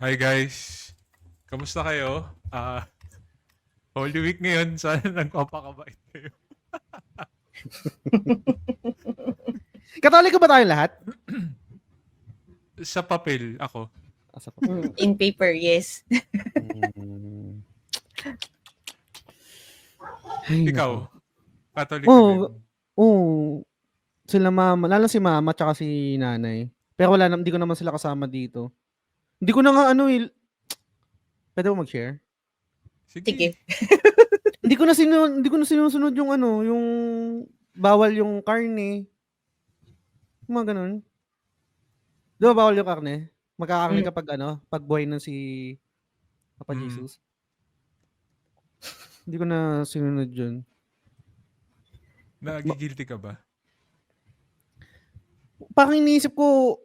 Hi guys, kamusta kayo? Holy Week ngayon, sana nagpapakabait kayo. Katoliko ba tayong lahat? Sa papel, ako. Sa In paper, yes. Ikaw, Catholic ka Oo. din. Oo. Sila mama, lalo si mama tsaka si nanay. Pero hindi ko naman sila kasama dito. Hindi ko na nga pwede mo mag-share? Sige. Sige. Hindi ko na sinusunod yung yung bawal yung karne. Mga ganun. Di ba bawal yung karne? Magkakarne ka pag buhay na si Papa Jesus. Hindi ko na sinunod yun. Nagigilty ka ba? Parang iniisip ko,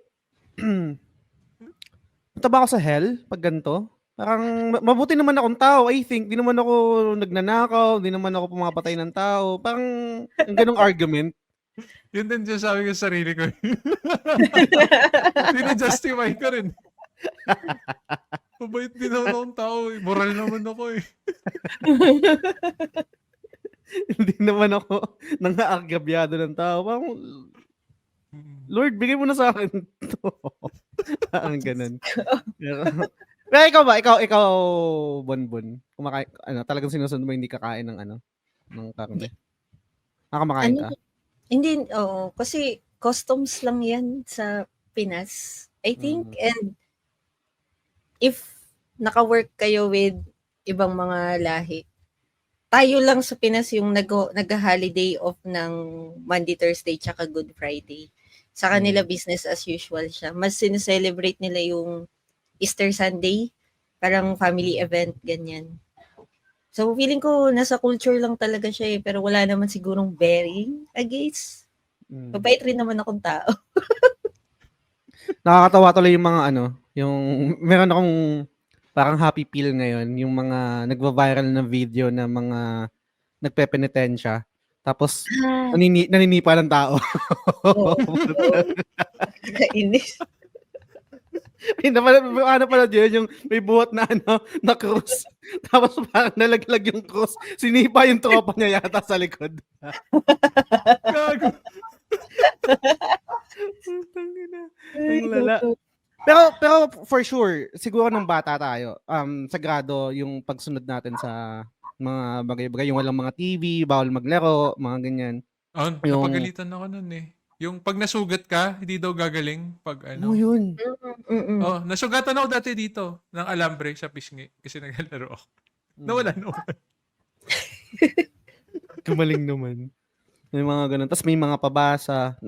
punta ba ako sa hell pag ganito? Parang mabuti naman akong tao, I think. Di naman ako nagnanakaw, di naman ako pumapatay ng tao. Parang yung ganong argument. Yun din sabi ko sa sarili ko. Tinajustify ko rin. Mabait din ako ng tao eh. Moral naman ako eh. Hindi naman ako nang-aagabyado ng tao. Parang, Lord, bigay mo na sa akin to. Ang ganun. Pero ikaw ba? Ikaw, Bonbon. Kumakain, talagang sinusunod mo hindi kakain ng ng karne? Kumakain ka? Hindi, kasi customs lang yan sa Pinas, I think. And if naka-work kayo with ibang mga lahi, tayo lang sa Pinas yung nag-holiday off ng Monday, Thursday, tsaka Good Friday. Sa kanila, business as usual siya. Mas sineselebrate nila yung Easter Sunday, parang family event, ganyan. So, feeling ko, nasa culture lang talaga siya eh, pero wala naman sigurong bearing against. Mabait rin naman akong tao. Nakakatawa tuloy yung mga yung meron akong parang happy pill ngayon, yung mga nagva-viral na video na mga nagpepenitensya. Tapos naninipa ng tao. Kainis. Ano pala yun, yung may buhat na na cross. Tapos parang nalaglag yung cross. Sinipa yung tropa niya yata sa likod. Gago. Ang lala. Pero for sure, siguro nung bata tayo, sagrado yung pagsunod natin sa mga bagay-bagay, yung walang mga TV, bawal maglaro, mga ganyan. Napagalitan ako nun eh. Yung pag nasugat ka, hindi daw gagaling pag yun. Nasugatan ako dati dito ng alambre sa pisngi kasi naglalaro ako. Nawala naman. Gumaling naman. May mga ganun. Tapos may mga pabasa.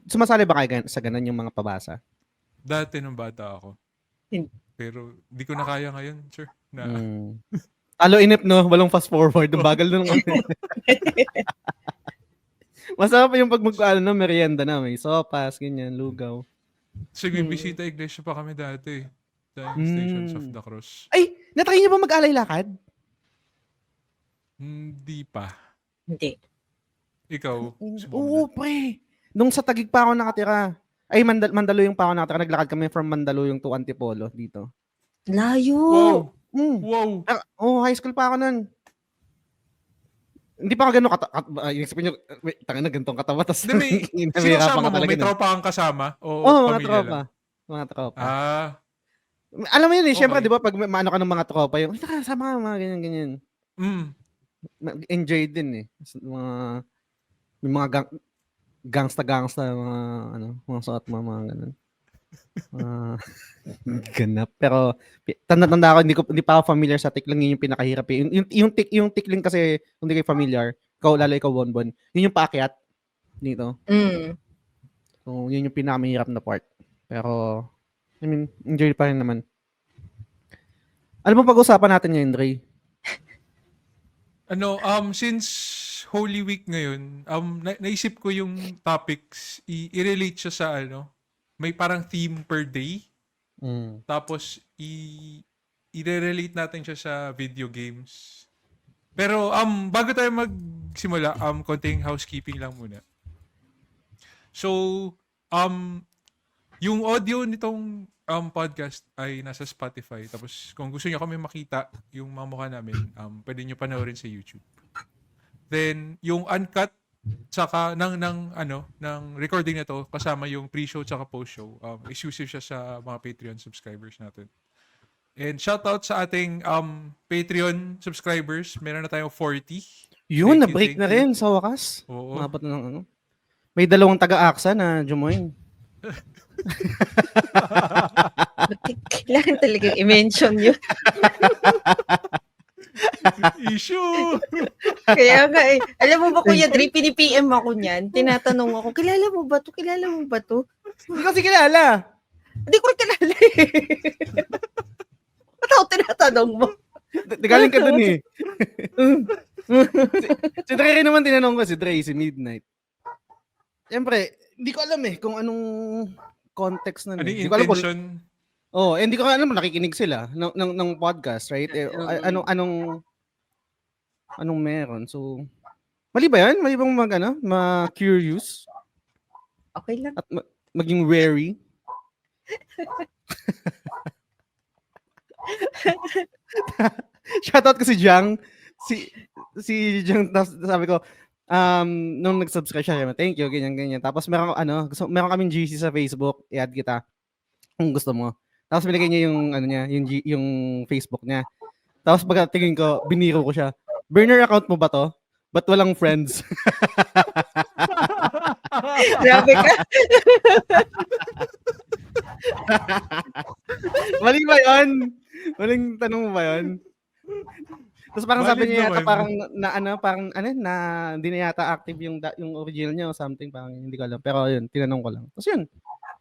Sumasali ba kayo sa ganun yung mga pabasa? Dati nung bata ako. Pero di ko na kaya ngayon, sir. Talo inip, no? Walang fast forward. Bagal na naman. Masarap yung pag merienda na. May sopas, ganyan, lugaw. Sige, bisita iglesia pa kami dati. Sa Stations of the Cross. Ay, natry niyo ba mag-alay lakad? Hindi pa. Hindi. Ikaw? Oo, pre. Nung sa Taguig pa ako nakatira. Ay, Mandaluyong pa ako nakatira. Naglakad kami from Mandaluyong to Antipolo dito. Layo! Wow! High school pa ako nun. Hindi pa ako gano'n isipin nyo, tangin na ganitong katawa. Sino kasama mo? May tropa kang kasama? O mga tropa. lang? Mga tropa. Alam mo yun eh, syempre, di ba, pag maano ka ng mga tropa, yung, sama ka, mga ganyan-ganyan. Enjoy din eh. Yung mga gangsta, mga suot mga ganun. Ganap. Pero tanda ako, hindi pa ako familiar sa tikling, yun yung pinakahirap eh. Yung tikling kasi, kung hindi kayo familiar, lalo ikaw Bonbon, yun yung paakyat dito. So, yun yung pinakamahirap na part. Pero, I mean, enjoy pa rin naman. Ano ba pag-usapan natin ngayon, Dre? Since Holy Week ngayon, naisip ko yung topics, i-relate siya sa may parang theme per day. Tapos, i-relate natin siya sa video games. Pero, bago tayo magsimula, konting housekeeping lang muna. So, yung audio nitong podcast ay nasa Spotify. Tapos kung gusto niyo kami makita yung mga mukha namin, pwede niyo panoorin sa YouTube. Then yung uncut saka ng recording na to kasama yung pre-show tsaka post-show, exclusive siya sa mga Patreon subscribers natin. And shoutout sa ating Patreon subscribers. Meron na tayong 40. Yun, Thank na-break you, na rin sa wakas. Oo. Mapat na ng ano. May 2 taga-AXA na jumoin. Kailangan talaga i-mention yun. Issue! Kaya nga eh. Alam mo ba, Kuya Dre, pinipm ako niyan. Tinatanong ako, kilala mo ba to? Kilala mo ba to? Hindi ko kasi kilala. Hindi ko rin kilala eh. Ba't ako tinatanong mo? Galing ka dun eh. Si Dre rin naman tinanong ko, si Dre, si Midnight. Siyempre, hindi ko alam eh kung anong context na. Ano Hindi yung ko alam kung, intention? hindi ko alam nakikinig sila ng podcast, right? Anong meron. So, mali ba yan? Mali bang ma-curious? Okay lang. At maging wary? Shoutout ko si Jang. Si Jang, sabi ko, nung nag-subscribe siya, thank you, ganyan. Tapos meron kaming GC sa Facebook, i-add kita kung gusto mo. Tapos binigay niya yung yung Facebook niya. Tapos pagkatingin ko, biniro ko siya. Burner account mo ba to? Ba't walang friends? Grabe ka. Mali ba yun? Maling tanong mo ba yun? Tapos parang Valid sabi niya yata naman. na hindi na yata active yung original niya o something, parang hindi ko alam. Pero yun, tinanong ko lang. Tapos yun.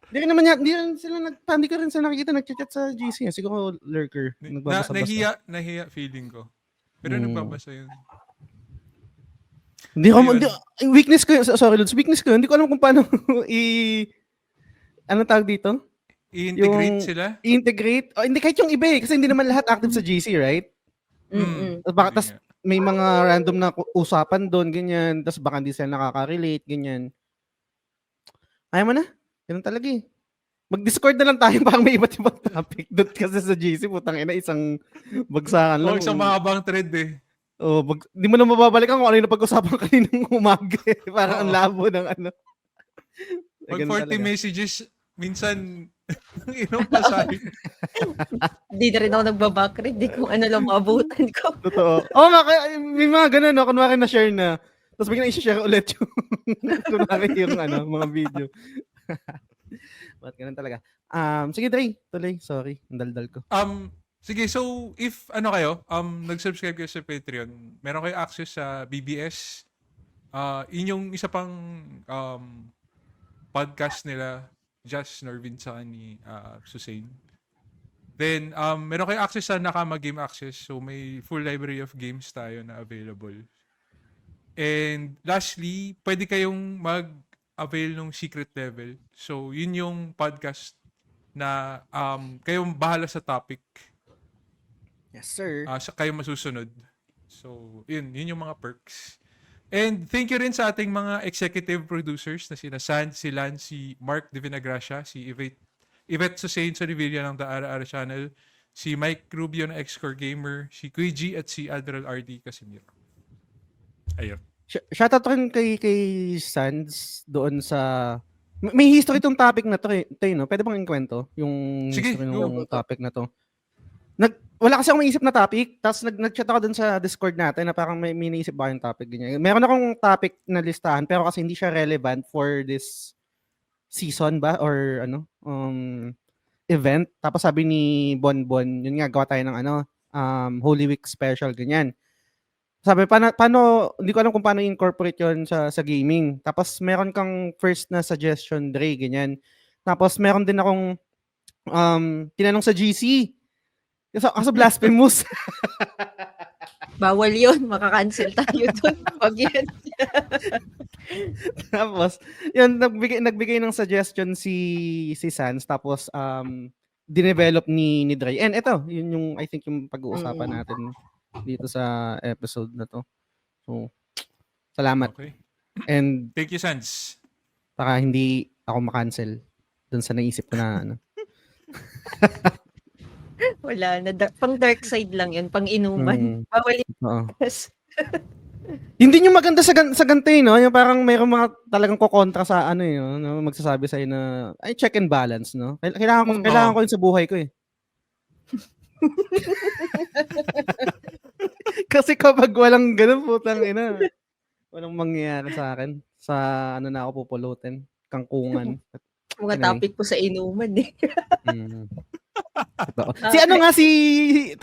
Hindi ko rin sila nakikita nagchat sa GC. Siguro lurker. Nagbabasa-basa. Nahiya feeling ko. Pero nagbabasa yun. Weakness ko yun. Sorry, Lods. Weakness ko yun. Hindi ko alam kung paano ano tawag dito? I-integrate sila? I-integrate? Hindi, kahit yung iba eh. Kasi hindi naman lahat active sa GC, right? Tapos may mga random na usapan doon, ganyan. Tapos baka hindi sila nakaka-relate, ganyan. Ayaw mo na. Ganun talaga eh. Mag-Discord na lang tayo parang may iba't ibang topic. Doon kasi sa GC, putang ina, isang bagsakan lang. Isang mahabang thread eh. Di mo na mababalikan kung ano yung napag-usapan kaninang umaga eh. Parang ang labo ng ano. Pag 40 messages, minsan, inom pa sa akin. Hindi na rin ako nagbabackread. Hindi kung ano lang maabutan ko. Totoo. May mga ganun, no? Kunwari na-share na. Tapos biglang i-share ulit yung kunwari yung mga video. Ba't ganun talaga? Sige, Dre. Tuloy. Sorry. Ang daldal ko. Sige, so if kayo, nag-subscribe kayo sa Patreon, meron kayo access sa BBS. Yun yung isa pang podcast nila, Josh Norvin sa ni Susain. Then, meron kayo access sa Nakama Game Access. So, may full library of games tayo na available. And lastly, pwede kayong mag-avail ng secret level. So, yun yung podcast na kayong bahala sa topic. Yes, sir. Kayo masusunod. So, yun yung mga perks. And thank you rin sa ating mga executive producers na sina San, si Lan, si Mark De Vinagracia, si Yvette Susain sa Revilla ng The Ara Ara Channel, si Mike Rubio ng X-Core Gamer, si Kuiji at si Admiral RD Casimiro. Ayun. Shoutout rin kay Sans doon sa... May history tong topic na to eh. No? Pwede bang ikwento yung history ng topic na to? Wala kasi akong maisip na topic, tapos nag-chat ako dun sa Discord natin na parang may naisip ba yung topic, ganyan. Meron akong topic na listahan, pero kasi hindi siya relevant for this season ba or event. Tapos sabi ni Bonbon, yun nga, gawa tayo ng Holy Week special, ganyan. Sabi, paano, hindi ko alam kung paano incorporate yun sa gaming. Tapos meron kang first na suggestion, Dre, ganyan. Tapos meron din akong tinanong sa GC. Kasi blasphemous. Bawal yun. Makakancel tayo dun. Pag yan. Tapos, yun, nagbigay ng suggestion si Sans. Tapos, dinevelop ni Dre. And ito, yun yung, I think, yung pag-uusapan natin dito sa episode na to. So, salamat. Okay. And, thank you, Sans. Para hindi ako makancel dun sa naisip ko na Wala na. Pang dark side lang yun. Pang inuman. Bawal Oo. yes. Hindi yung maganda sa ganito no? Yung parang mayroong mga talagang kokontra sa ano no? Magsasabi sa'yo na, ay, check and balance, no? Kailangan ko yun sa buhay ko eh. Kasi kapag walang ganun, putang ina, walang mangyayari sa akin. Sa ano na ako pupulutin. Kangkungan. Mga topic po sa inuman eh. Si ano nga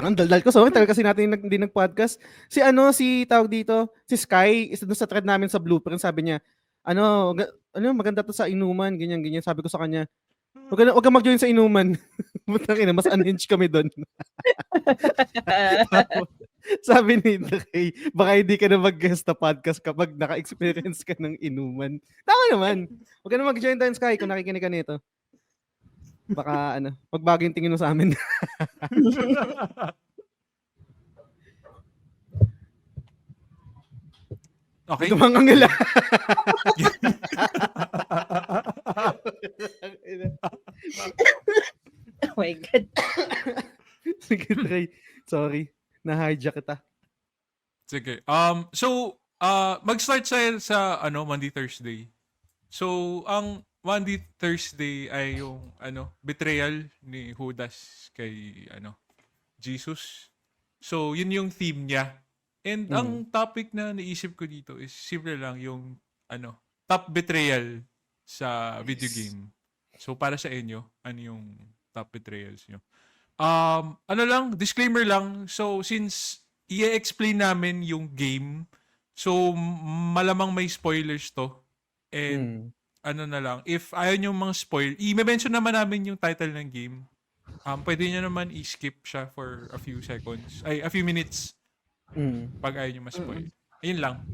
ang daldal ko tagal kasi natin hindi nag-podcast. Si tawag dito, si Sky, isa doon sa thread namin sa Blueprint, sabi niya, maganda to sa inuman, ganyan. Sabi ko sa kanya, wag ka mag-join sa inuman. Mas unhinged kami doon. Sabi ni Dre, baka hindi ka na mag-guest na podcast kapag naka-experience ka ng inuman. Tama naman. Wag ka na mag-join doon, Sky, kung nakikinig ka nito. Baka magbago yung tingin mo sa amin. Okay. Tumangangila. Oh my God. Sige, Trey. Sorry. Na-hijack kita. Sige. So, mag-start sa Monday, Thursday. So, ang Monday, Thursday ay yung betrayal ni Judas kay Jesus. So, yun yung theme niya. And ang topic na naisip ko dito is simple lang yung top betrayal sa video game. So, para sa inyo, ano yung top betrayals nyo? Disclaimer lang. So, since i-explain namin yung game, so malamang may spoilers to. And if ayaw nyo mga spoil, i-mention naman namin yung title ng game. Pwede nyo naman i-skip siya for a few seconds. A few minutes. Pag ayaw nyo ma-spoil. Ayun lang.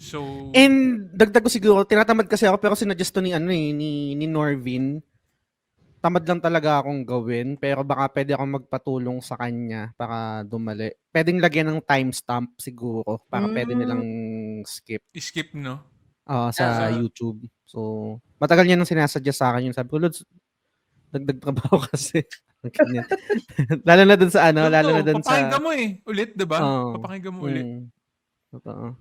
So, and dagdag ko siguro, tinatamad kasi ako pero sinuggest to ni Norvin. Tamad lang talaga akong gawin, pero baka pwede akong magpatulong sa kanya para dumali. Pwedeng lagyan ng timestamp siguro para pwede nilang skip. I-skip, no? Sa YouTube. So, matagal niya nang sinasuggest sa akin yun. Sabi ko, Lods, dagdag trabaho kasi. lalo na dun sa papakinggan mo ulit, diba? Papakinggan mo ulit. Totoo.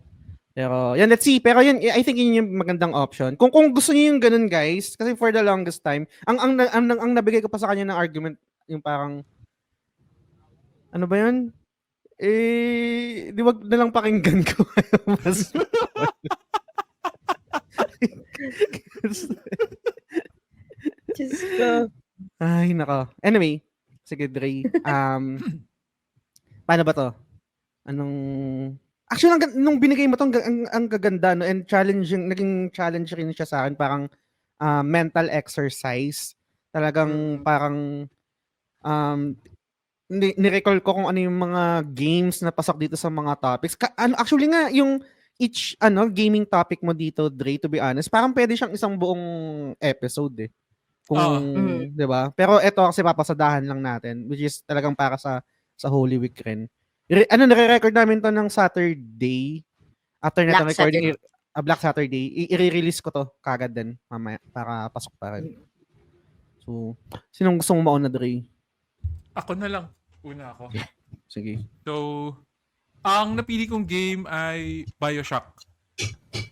Pero, yan, let's see. Pero yun, I think yun yung magandang option. Kung gusto niyo yung ganun, guys, kasi for the longest time, ang nabigay ko pa sa kanya ng argument, yung parang, ano ba yun? Di wag na lang pakinggan ko. Mas Diyos ko. Ay, nako. Anyway, sige, Dre. Paano ba to? Actually, nung binigay mo to, ang gaganda, no? And naging challenge rin siya sa akin. Parang mental exercise. Talagang parang ni-recall ko kung ano yung mga games na pasok dito sa mga topics. Actually nga, yung each gaming topic mo dito, Dre, to be honest, parang pwede siyang isang buong episode Kung, 'di ba? Pero ito kasi papasadahan lang natin, which is talagang para sa Holy Week rin. Nire-record namin to ng Saturday. After natin recording, Black Saturday, i-release ko to kagad din mamaya para pasok pa rin. So, sinong gusto mong mauna, Dre? Ako na lang. Una ako. Sige. So, ang napili kong game ay BioShock.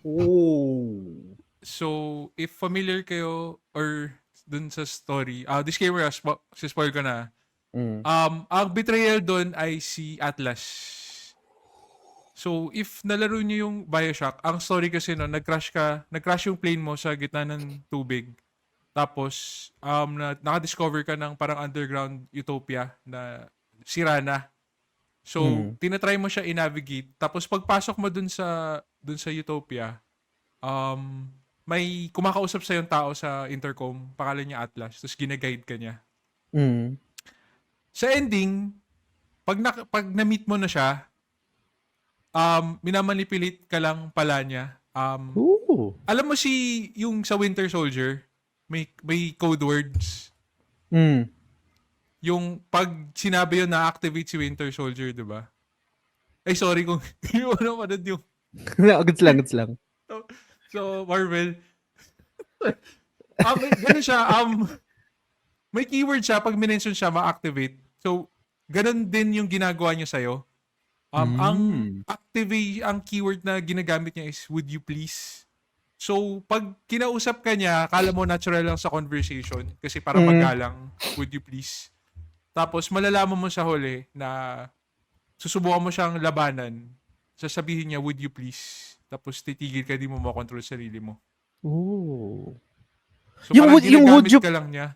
Oh. So, if familiar kayo or dun sa story, disclaimer, spoil ko na. Ang betrayal dun ay si Atlas. So, if nalaro niyo yung BioShock, ang story kasi nag-crash yung plane mo sa gitna ng tubig. Tapos, nakadiscover ka ng parang underground utopia na sira na. So, tinatry mo siya i-navigate. Tapos, pagpasok mo dun sa utopia, may kumakausap sa yung tao sa intercom, pangalan niya Atlas, tapos gina-guide ka niya. Sa ending, pag na-meet mo na siya, minamanipulate ka lang pala niya. Alam mo yung sa Winter Soldier, may code words. Yung pag sinabi yun, na-activate si Winter Soldier, di ba? Ay, sorry kung yung yung... Goods lang. So, Marvel. Ganun siya. may keyword siya, pag minention siya, ma-activate. So, ganun din yung ginagawa niya sa'yo. Ang ang keyword na ginagamit niya is, would you please? So, pag kinausap ka niya, akala mo natural lang sa conversation kasi para magalang, would you please? Tapos, malalaman mo sa huli na susubukan mo siyang labanan. Sasabihin niya, would you please? Tapos, titigil ka, di mo makontrol sarili mo. Ooh. So, Yung parang would- yung would ginagamit you- ka lang niya.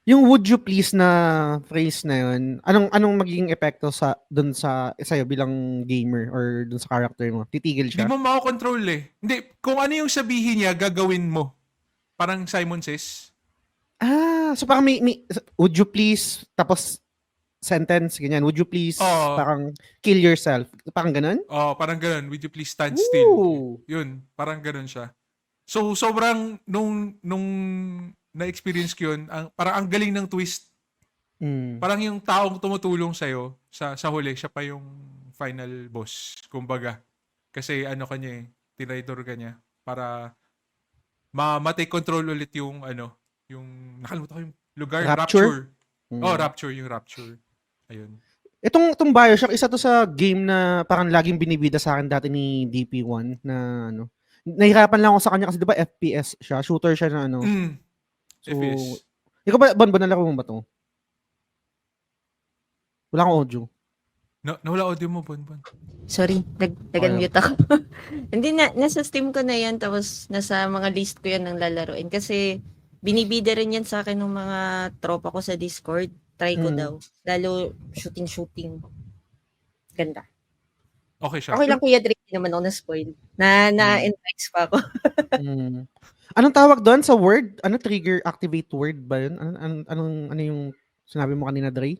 Yung would you please na phrase na yun, anong magiging epekto dun sa sa'yo bilang gamer or dun sa character mo? Titigil Hindi siya? mo makokontrol eh. Hindi, kung ano yung sabihin niya, gagawin mo. Parang Simon Says. So parang may would you please, tapos sentence, ganyan. Would you please, Oo. parang kill yourself. Parang ganun? Oh, parang ganun. Would you please stand still? Ooh. Yun, parang ganun siya. So, sobrang, nung na-experience ko yun, parang ang galing ng twist. Parang yung taong tumutulong sa'yo, sa huli, siya pa yung final boss, kumbaga. Kasi ano kanya tinaydor ka niya para ma-take control ulit yung yung nakalimutan ko yung lugar. Rapture? Rapture, yung Rapture. Ayun. Itong BioShock, isa to sa game na parang laging binibida sa akin dati ni DP1 na nahirapan lang ako sa kanya kasi 'di ba FPS siya, shooter siya na So, FPS. ikaw ba, Bon, nalaro mo ba to? Wala akong audio. Nawala audio mo, Bon. Sorry, nag-unmute ako. Hindi nasa Steam ko na yan, tapos nasa mga list ko yan ng lalaroin. Kasi binibida rin yan sa akin ng mga tropa ko sa Discord. Try ko daw. Lalo shooting. Ganda. Okay siya. Okay lang, Kuya Drake, hindi naman ako na-spoil. Na-entice pa ako. Anong tawag doon sa word? Trigger activate word ba yun? Ano yung sinabi mo kanina, Dre?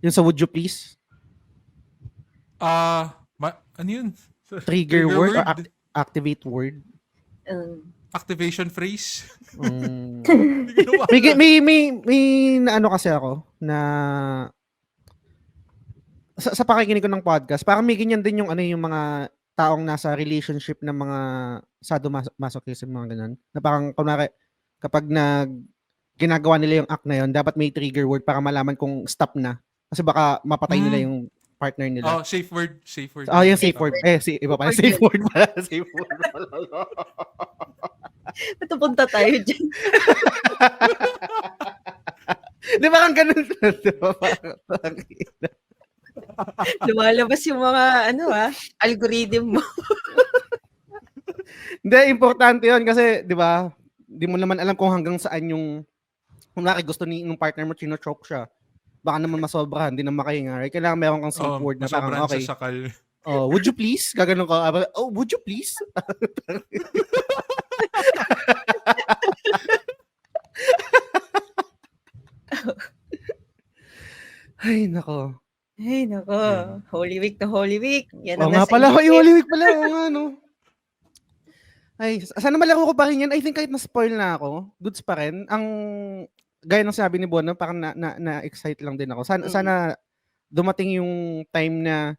Yung sa would you please? Ano yun? Trigger word or activate word? Activation phrase? May na ano kasi ako na sa pakikinig ko ng podcast, parang may ganyan din yung yung mga taong nasa relationship ng mga sadomasochism, mga ganun. Na parang kunwari kapag ginagawa nila yung act na yun, dapat may trigger word para malaman kung stop na. Kasi baka mapatay nila yung partner nila. Safe word. Yung safe word. Iba pa. Safe word pala. Safe word pala. Ito punta tayo dyan. Di ba kang ganun? Lumalabas yung mga algorithm mo. Hindi, importante yun kasi, di ba, di mo naman alam kung hanggang saan yung gusto ng partner mo, chino-choke siya. Baka naman masobrahan, hindi na makahinga. Right? Kailangan meron kang safe word na parang, okay. Sa sakal. Would you please? Gaganon ka. Would you please? Ay, nako. Holy Week to Holy Week. Yan nga pala. Holy Week pala. Ay, sana malaro ko pa rin yan. I think kahit na-spoil na ako, goods pa rin. Gaya ng sabi ni Bon, parang na-excite lang din ako. Sana dumating yung time na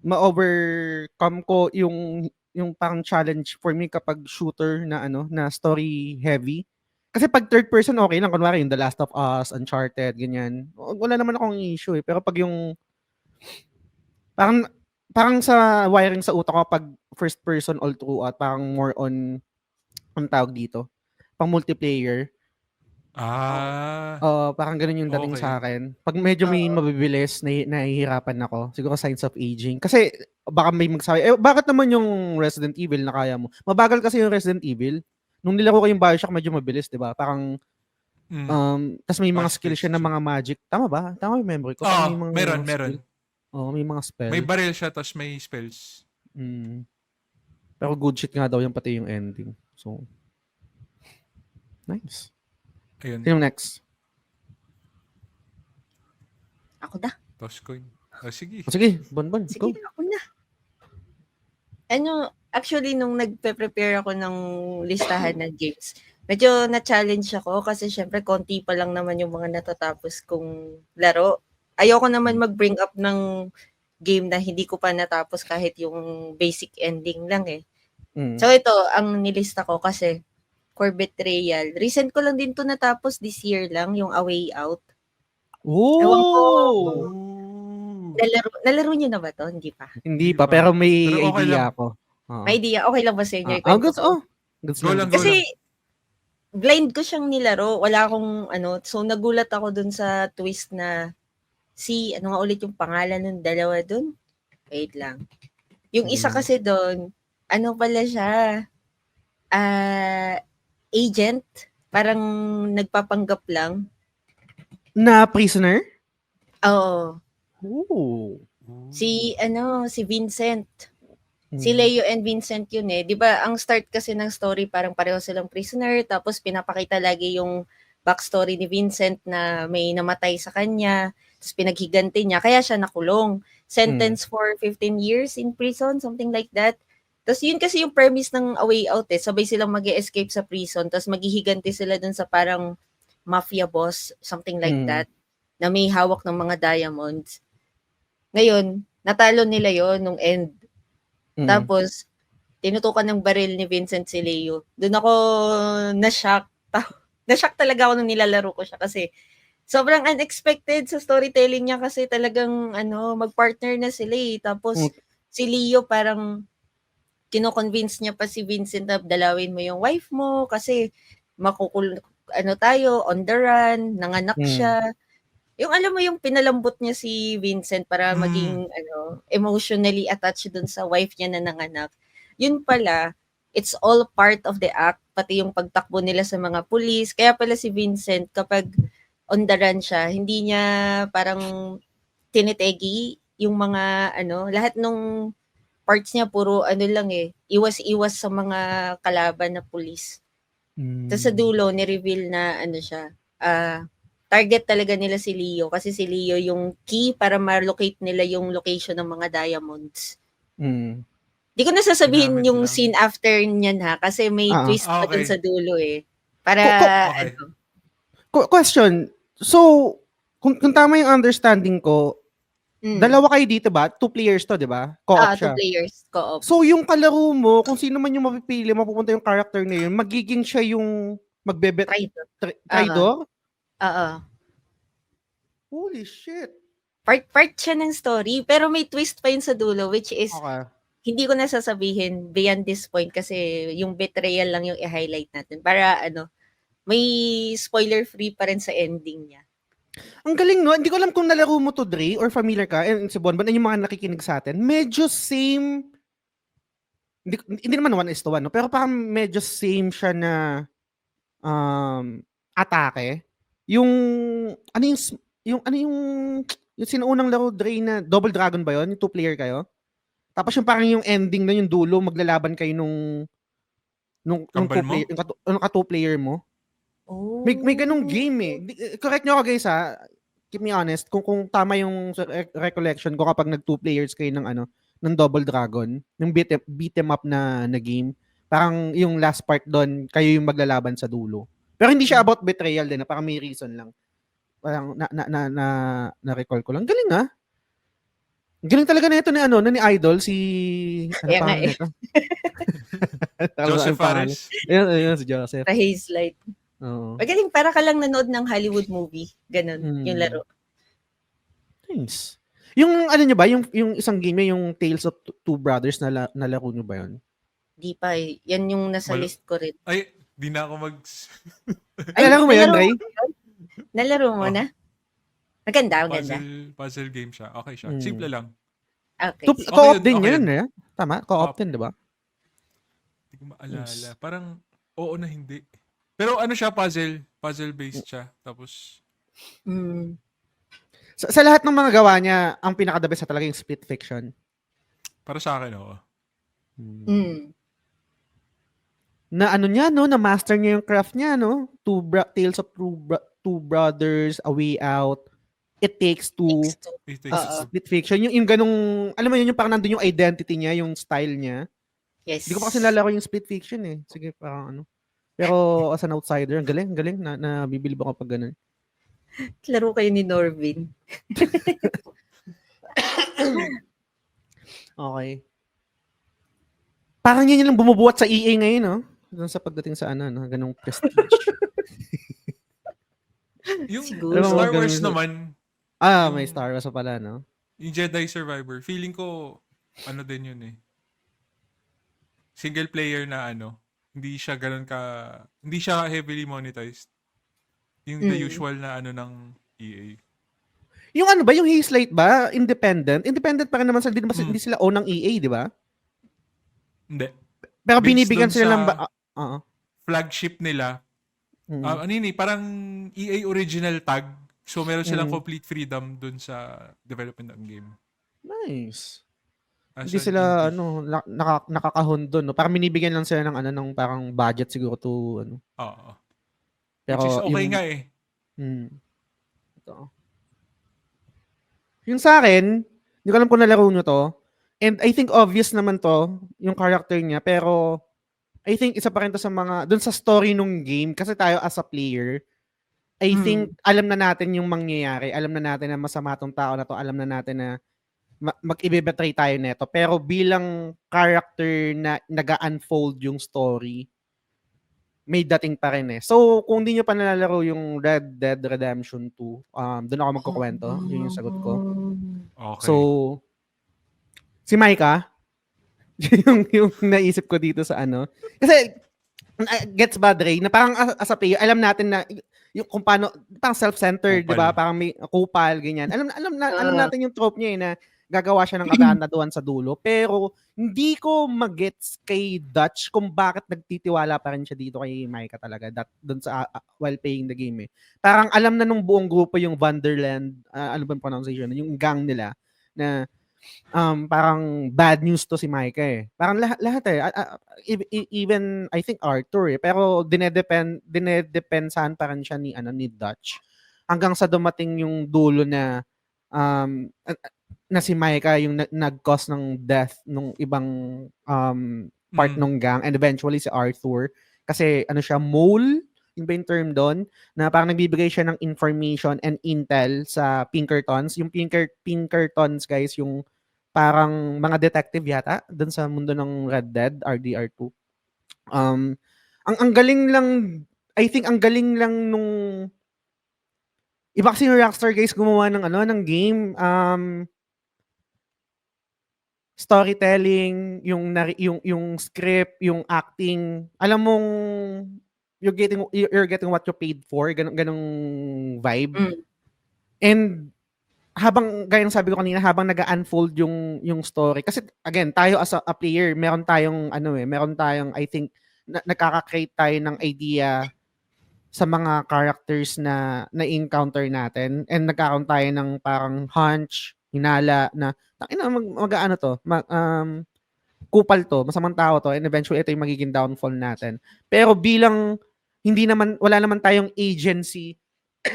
ma-overcome ko yung parang challenge for me kapag shooter na na story heavy. Kasi pag third person, okay lang. Kunwari yung The Last of Us, Uncharted, ganyan. Wala naman akong issue eh. Pero pag yung parang sa wiring sa utak ko pag first person all throughout, parang more on tawag dito, pang multiplayer. Parang ganun yung dating sa akin. Pag medyo may mabibilis, nahihirapan ako. Siguro signs of aging. Kasi baka may magsabi, bakit naman yung Resident Evil na kaya mo? Mabagal kasi yung Resident Evil. Nung nilaro ko yung BioShock, medyo mabilis, di ba? Parang, tas may mga skills siya na mga magic. Tama ba? Tama yung memory ko. Meron. May mga spells. May baril siya, tas may spells. Pero good shit nga daw yung pati yung ending. So, nice. Ayun. Sino next? Ako na. Toscoin. Sige. Sige, Bon. Sige, Go. ako na. Actually, nung nagpe-prepare ako ng listahan ng games, medyo na-challenge ako kasi syempre konti pa lang naman yung mga natatapos kong laro. Ayoko naman mag-bring up ng game na hindi ko pa natapos kahit yung basic ending lang eh. So ito, ang nilista ko kasi for Betrayal. Recent ko lang din to natapos this year lang, yung A Way Out. Ewan ko. Oh! Nalaro niyo na ba to? Hindi pa. Hindi pa, pero may Pero okay idea lang. ako. Oo. May idea. Okay lang ba sa inyo? Ah, Ikwento goods, ko? goods Go lang. lang, go Kasi, lang. blind ko siyang nilaro. Wala akong so nagulat ako dun sa twist na ano nga ulit yung pangalan ng dalawa dun? Wait lang. Yung isa kasi dun, ano pala siya? Agent. Parang nagpapanggap lang. Na prisoner? Oo. Oh. Si Vincent. Si Leo and Vincent yun eh. 'Di ba ang start kasi ng story parang pareho silang prisoner tapos pinapakita lagi yung backstory ni Vincent na may namatay sa kanya, tapos pinaghiganti niya kaya siya nakulong. Sentence for 15 years in prison, something like that. Tapos yun kasi yung premise ng A Way Out eh. Sabay silang mag-escape sa prison tapos maghihiganti sila dun sa parang mafia boss, something like that, na may hawak ng mga diamonds. Ngayon, natalo nila yon nung end. Tapos, tinutukan ng baril ni Vincent si Leo. Doon ako na-shock. Na-shock talaga ako nung nilalaro ko siya kasi sobrang unexpected sa storytelling niya kasi talagang mag-partner na sila eh. Tapos, si Leo parang kino-convince niya pa si Vincent na dalawin mo yung wife mo kasi tayo, on the run, nanganak siya. Yung alam mo yung pinalambot niya si Vincent para maging emotionally attached dun sa wife niya na nanganak. Yun pala, it's all part of the act, pati yung pagtakbo nila sa mga pulis. Kaya pala si Vincent kapag on the run siya, hindi niya parang tinitegi yung mga lahat nung parts niya puro lang iwas-iwas sa mga kalaban na pulis. Tapos sa dulo ni-reveal na siya, target talaga nila si Leo kasi si Leo yung key para ma-locate nila yung location ng mga diamonds. Di ko nasasabihin Ginamit yung lang. scene after niyan ha kasi may twist pa dun Okay. sa dulo eh. Para Okay. Question. So, kung tama yung understanding ko, dalawa kayo dito ba? 2 players to, di ba? Co-op 2 siya. players, co-op. So, yung kalaro mo, kung sino man yung mapipili, mapupunta yung character na yun, magiging siya yung magbebet Traitor. traitor? Oo. Holy shit. Part siya ng story pero may twist pa yun sa dulo which is Okay. hindi ko nasasabihin beyond this point kasi yung betrayal lang yung i-highlight natin para may spoiler free pa rin sa ending niya. Ang galing, no? Hindi ko alam kung nalaro mo to, Dre, or familiar ka, and si Bonbon, and yung mga nakikinig sa atin, medyo same, hindi naman 1:1, no? Pero parang medyo same siya na atake. Yung sinuunang laro, Dre, na Double Dragon ba yun? Yung 2-player kayo? Tapos yung parang yung ending na yung dulo, maglalaban kayo nung Kambal mo? two-player, yung ka-2-player mo. Oh. May ganung game eh. Correct nyo ako guys ha. Keep me honest. Kung tama yung recollection ko kapag nag-2 players kayo ng Double Dragon, ng beat 'em up na game, parang yung last part doon, kayo yung maglalaban sa dulo. Pero hindi siya about betrayal din, parang may reason lang. Parang na recall ko lang. Galing ah. Galing talaga na ito ni Idol si Kaya nga nito? Joseph Fares. Ayun si Joseph. Sa Haze Light. Oo. Magaling, para ka lang nanood ng Hollywood movie. Ganun, yung laro. Nice. Yung nyo ba, yung isang game niya, yung Tales of Two Brothers, nalaro nyo ba yun? Di pa eh. Yan yung nasa list ko rin. Ay, di na ako Nalaro mo yun, Ray? Nalaro mo na? Maganda. Puzzle game siya. Okay siya. Simple lang. Okay. Co-op din okay yun eh. Tama? Co-op din, di ba? Hindi ko maalala. Parang, oo na hindi. Pero siya, puzzle-based siya. Tapos, sa lahat ng mga gawa niya, ang pinaka-the best talaga yung Split Fiction. para sa akin, oo. Na niya, no? Na master niya yung craft niya, no? Tales of Two Brothers, A Way Out, It Takes Two, Split Fiction. Yung ganung, alam mo yun, yung parang nandun yung identity niya, yung style niya. Yes. Hindi ko pa kasi nalaro yung Split Fiction eh. Sige, parang Pero as an outsider, galing na bibilib ako pag ganun. Laro kayo ni Norvin. Okay. Parang yan lang bumubuhat sa EA ngayon, no? Doon sa pagdating sa ano, no, ganung prestige. Yung Siguro. Alam mo, Star ganun Wars sa- naman, may yung, Star Wars pa pala, no? yung Jedi Survivor, feeling ko, ano din yun eh. Single player na ano, hindi siya ganun ka, hindi siya heavily monetized. Yung the usual na ano ng EA. Yung ano ba, yung Hazelight ba, independent? Independent pa rin naman sila, hindi Mm, sila own ng EA, di ba? hindi. Pero Based binibigyan dun sila ng sa oo. flagship nila, Mm. ano yun eh, parang EA original tag. So meron silang Mm. complete freedom dun sa development ng game. Nice. As Hindi an sila indie. nakakahon doon, no. Parang binibigyan lang sila ng ano ng parang budget siguro to ano. Oo. Which is Pero okay nga eh. ito. Yung sa akin, hindi ko alam kung nalaro nyo to. And I think obvious naman to, yung character niya. Pero I think isa pa rin to sa mga, dun sa story nung game, kasi tayo as a player, I think alam na natin yung mangyayari. Alam na natin na masama tong tao na to. Alam na natin na mag-ibebetray tayo neto. Pero bilang character na nag-unfold yung story, may dating pa rin eh. So, kung hindi nyo pa nalalaro yung Red Dead Redemption 2, doon ako magkukwento. Yun yung sagot ko. Okay. So, si Micah, yung naisip ko dito sa ano. Kasi, gets ba, Dre, na parang as a player, alam natin na yung kung paano, parang self-centered, di ba? Kupal. Parang may kupal, ganyan. Alam natin yung trope niya eh, na gagawa siya ng katandaduan sa dulo. Pero, hindi ko magets kay Dutch kung bakit nagtitiwala pa rin siya dito kay Micah talaga doon sa while playing the game eh. Parang alam na nung buong grupo yung Wonderland, ano ba yung pronunciation, yung gang nila na parang bad news to si Micah eh. Parang lahat eh. Even I think Arthur eh. Pero dinedepensahan pa rin siya ni Dutch. Hanggang sa dumating yung dulo na na si Micah yung nag-cause ng death nung ibang part ng gang, and eventually si Arthur kasi ano siya, mole, yung ba yung term doon, na parang nagbibigay siya ng information and intel sa Pinkertons. Yung Pinkertons guys, yung parang mga detective yata doon sa mundo ng Red Dead RDR2. Ang galing lang, I think ang galing lang nung iba kasi yung Rockstar guys gumawa ng ano ng game, storytelling, yung script, yung acting, alam mong you're getting what you paid for, ganung vibe. And habang gaya ng sabi ko kanina, habang nag-unfold yung story, kasi again, tayo as a player, meron tayong I think nagkaka-create tayo ng idea sa mga characters na na-encounter natin, and nagkakaroon tayo ng parang hunch, hinala na mag-ano to, kupal to, masamang tao to, and eventually ito yung magiging downfall natin. Pero bilang wala naman tayong agency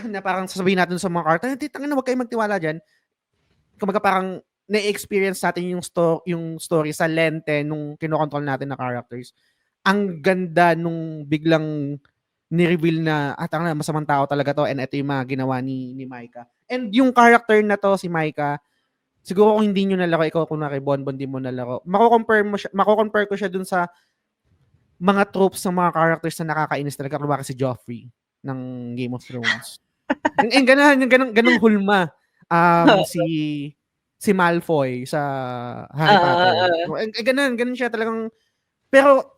na parang sasabihin natin sa mga character, tangina, wag kayo magtiwala dyan. Kumbaga parang na-experience natin yung story sa lente nung kinokontrol natin na characters. Ang ganda nung biglang ni-reveal na tangina, masamang tao talaga to, and ito yung mga ginawa ni Micah. And yung character na to, si Micah, siguro kung hindi nyo nalaro, ikaw kunwari Bonbon di mo nalaro, mako-compare ko siya dun sa mga tropes ng mga characters na nakakainis talaga, kumbaga si Joffrey ng Game of Thrones. yung ganung hulma si Malfoy sa Harry Potter. Ganun siya talagang, pero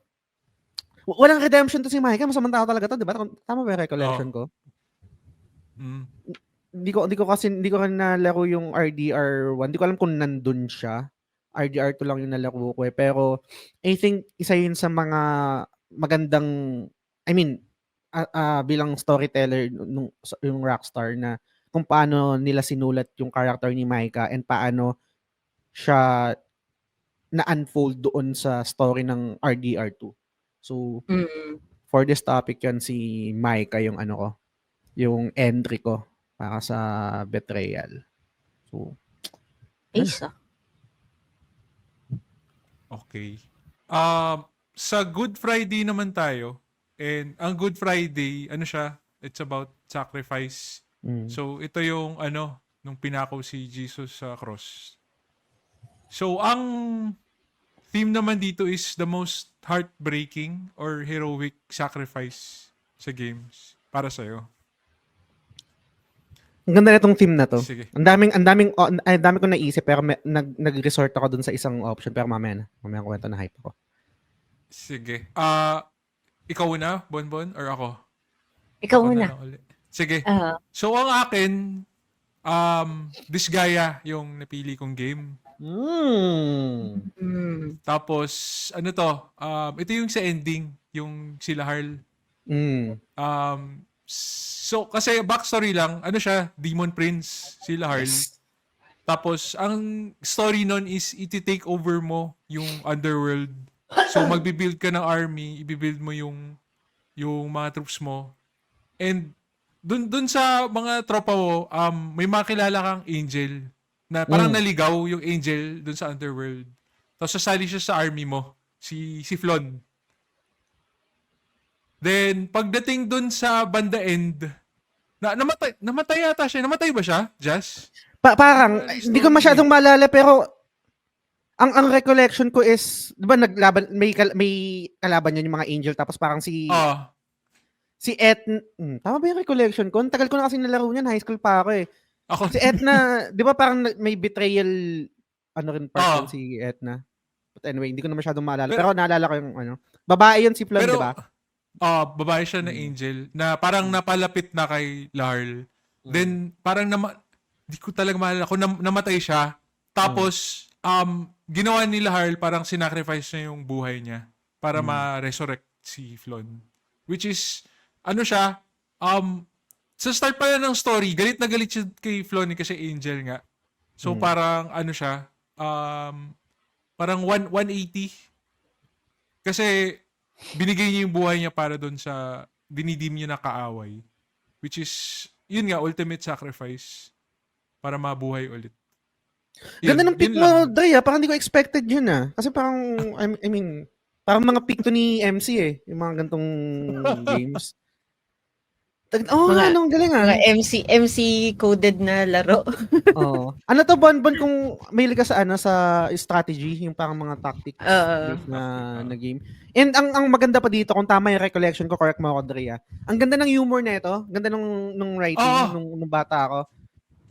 walang redemption to si Micah, masamang tao talaga to, di ba? Tama ba yung recollection ko? Hindi ko rin nalaro yung RDR1. Hindi ko alam kung nandun siya. RDR2 lang yung nalaro ko eh. Pero I think isa yun sa mga magandang, I mean, bilang storyteller yung Rockstar, na kung paano nila sinulat yung character ni Micah and paano siya na-unfold doon sa story ng RDR2. So, for this topic yan, si Micah yung ano ko, yung entry ko para sa Betrayal. So, Isa. Okay. Sa Good Friday naman tayo. And ang Good Friday, ano siya? It's about sacrifice. So, ito yung nung pinako si Jesus sa cross. So, ang theme naman dito is the most heartbreaking or heroic sacrifice sa games para sa'yo. Ang ganda na itong theme na to. Sige. Ang dami ko naisip pero nag-resort ako dun sa isang option pero mamaya kwento na hype ako. Sige. Ikaw na, Bonbon, or ako? Ikaw Ako muna. na lang ulit. Sige. Ah, So, ang akin, Disgaea yung napili kong game. Tapos, ano to, ito yung sa ending, yung sila Harl. So, kasi backstory lang, ano siya, Demon Prince, sila Harl. Tapos, ang story nun is iti-take over mo yung underworld. So, magbibuild ka ng army, ibibuild mo yung mga troops mo. And, dun sa mga tropa mo, may makilala kang angel na parang naligaw yung angel dun sa underworld. Tapos, sasali siya sa army mo, si Flon. Then, pagdating dun sa banda end, namatay yata siya. Namatay ba siya, Jazz? Parang, hindi ko masyadong maalala pero ang recollection ko is, di ba naglaban, may kalaban yan yung mga angel tapos parang si Etna, tama ba yung recollection ko? Ang tagal ko na kasi nalaro niyan, high school pa ako eh. Si Etna, di ba parang may betrayal, part yun si Etna. But anyway, hindi ko na masyadong maalala. Pero naalala ko yung babae yun si Flon, di ba? Babae siya na angel na parang napalapit na kay Larl. Then, parang di ko talaga maalala kung namatay siya. Tapos, ginawa ni Larl parang sinacrifice niya yung buhay niya para ma-resurrect si Flon. Which is, ano siya, sa start pa lang ng story, galit na galit siya kay Flon kasi angel nga. So, parang, ano siya, parang 180. Kasi, binigay niya yung buhay niya para doon sa dinidim niya na kaaway. Which is, yun nga, ultimate sacrifice para mabuhay ulit. Ganda ng pick mo, Dre, parang hindi ko expected yun Kasi parang, I mean, parang mga pick to ni MC yung mga gantong games. Anong galing mga MC coded na laro. Ano to, Bonbon, kung mahilig ka sa sa strategy, yung parang mga tactics na game. And ang maganda pa dito, kung tama yung recollection ko, correct mo ako, Dre, ang ganda ng humor na ito, ganda nung writing nung bata ako.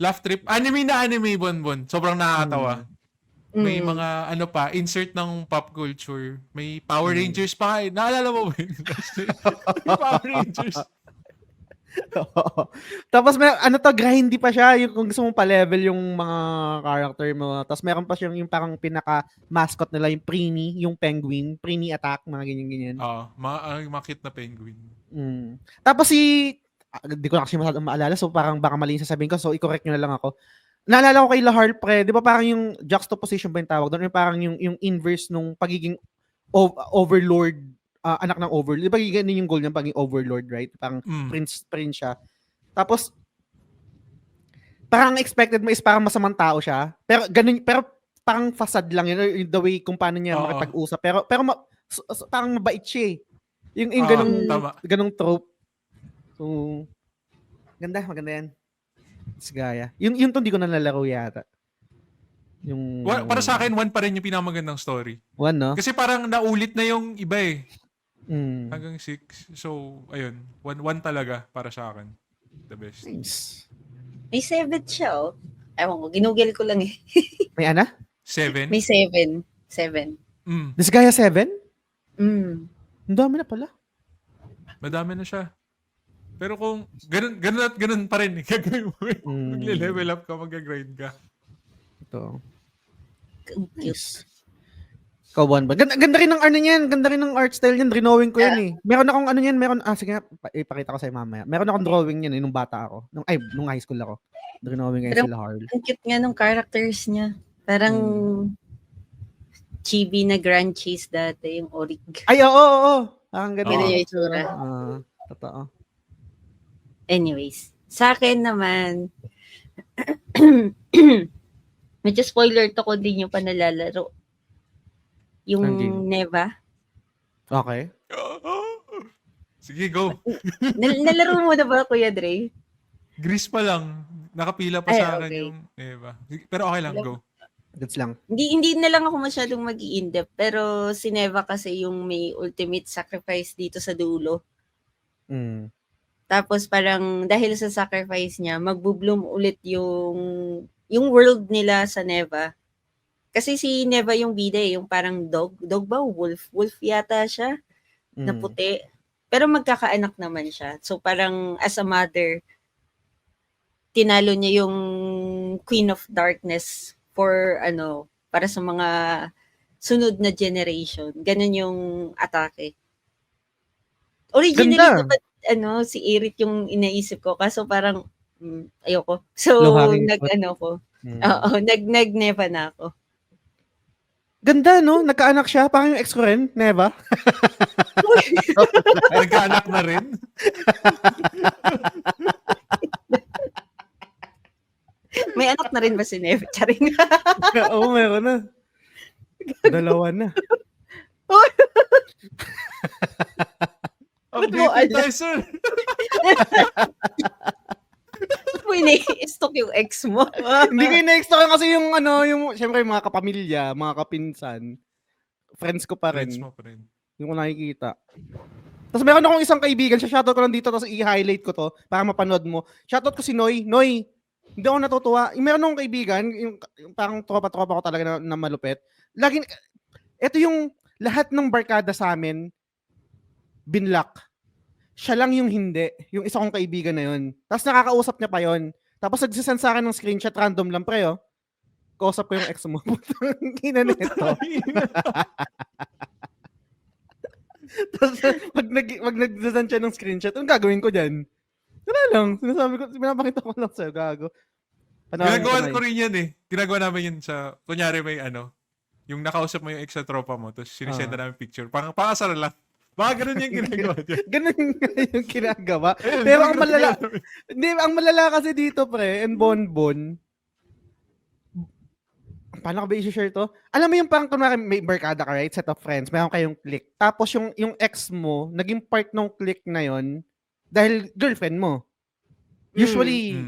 Laugh trip. Anime na anime, Bonbon. Sobrang nakakatawa. May mga insert ng pop culture. May Power Rangers pa. Naalala mo ba yun? May Power Rangers. Tapos may grindy pa siya yung kung gusto mong pa-level yung mga character mo. Tapos meron pa siyang yung parang pinaka mascot nila yung Preenie, yung penguin, Preenie attack, mga ganyan. Makit na penguin. Tapos di ko na kasi masyadong maalala, so parang baka mali yung sasabihin ko, so i-correct nyo na lang ako. Naalala ko kay Larl, pre, di ba parang yung juxtaposition ba yung tawag doon? Yung parang yung inverse nung pagiging overlord, anak ng overlord. Di ba ganun yung goal niya, pagiging overlord, right? Parang prince siya. Tapos, parang expected mo is parang masamang tao siya. Pero ganun, pero parang facade lang yun, the way kung paano niya makipag-usap. Pero parang mabait siya Yung ganung trope. So, maganda yan. Disgaea. Yung to hindi ko na nalaro yata. Para sa akin, 1 pa rin yung pinakamagandang story. 1, no? Kasi parang naulit na yung iba hanggang 6. So, ayun. 1 talaga para sa akin. The best. Nice. May 7 siya, Ewan ko, ginugel ko lang May 7? May 7. 7. Disgaea 7? Ang dami na pala. Madami na siya. Pero kung ganun pa rin, gagawin mo magle-level up ka, mag-grind ka. Ito. Nice. Ikaw, Bonbon. Ganda rin ng niyan. Ganda rin ng art style niyan. Drawing ko yan Meron akong niyan. Sige nga, ipakita ko sa'yo mamaya. Meron akong drawing niyan nung bata ako. Nung high school ako. Drawing ngayon sila Harl. Ang cute nga nung characters niya. Parang chibi na Grand Chase dati, yung Orig. Ay, oo. Ang ganda yung itsura. Totoo. Anyways, sa akin naman, medyo spoiler to kung hindi nyo pa nalalaro. Yung Neva. Okay. Sige, go. Nalaro mo na ba, Kuya Dre? Gris pa lang. Nakapila pa sa akin yung Neva. Pero okay lang, go. That's lang. Hindi na lang ako masyadong mag-i-in-depth, pero si Neva kasi yung may ultimate sacrifice dito sa dulo. Tapos parang dahil sa sacrifice niya, magbo-bloom ulit yung world nila sa Neva. Kasi si Neva yung bida yung parang dog. Dog ba? Wolf? Wolf yata siya na puti. Pero magkakaanak naman siya. So parang as a mother, tinalo niya yung Queen of Darkness for para sa mga sunod na generation. Ganun yung atake. Originally, dapat si Erit yung inaisip ko. Kaso parang, ayoko. So, nag-Neva na ako. Ganda, no? Nagkaanak siya. Parang yung ex ko rin, Neva. Nagkaanak na rin? May anak na rin ba si Neva? Charing. Oo, meron na. Dalawa na. Updated tayo, sir. Ba't mo ini-stalk yung ex mo? Hindi ko ina-stalk kasi yung syempre yung mga kapamilya, mga kapinsan, friends ko pa rin. Friends mo pa rin. Yung ko nakikita. Tapos meron akong isang kaibigan, shoutout ko lang dito, tapos i-highlight ko to para mapanood mo. Shoutout ko si Noy. Noy, hindi ako natutuwa. Meron akong kaibigan, yung parang tropa-tropa ko talaga na malupit. Laging, ito yung lahat ng barkada sa amin, binlock. Siya lang yung hindi. Yung isa kong kaibigan na yun. Tapos nakakausap niya pa yun. Tapos nagsisend sa akin ng screenshot, random lang pre, oh. Kausap ko yung ex mo. Kina nito. Tapos pag nagsisend siya ng screenshot, anong gagawin ko dyan? Wala lang. Sinasabi ko, pinapakita ko lang sa'yo, gago. Ginagawa ko rin yan eh. Ginagawa namin yun sa, kunyari may yung nakausap mo yung ex sa tropa mo, tapos sinisenda namin picture. Pangasar lang. Baka ganun yung ginagawa dyan. Ganun yung ginagawa. Pero ang malala, hindi, ang malala kasi dito, pre, and bonbon, paano ko ba i-share to? Alam mo yung parang kunwari may barkada ka, right? Set of friends, mayroon kayong click. Tapos yung ex mo, naging part ng click na yon dahil girlfriend mo. Usually,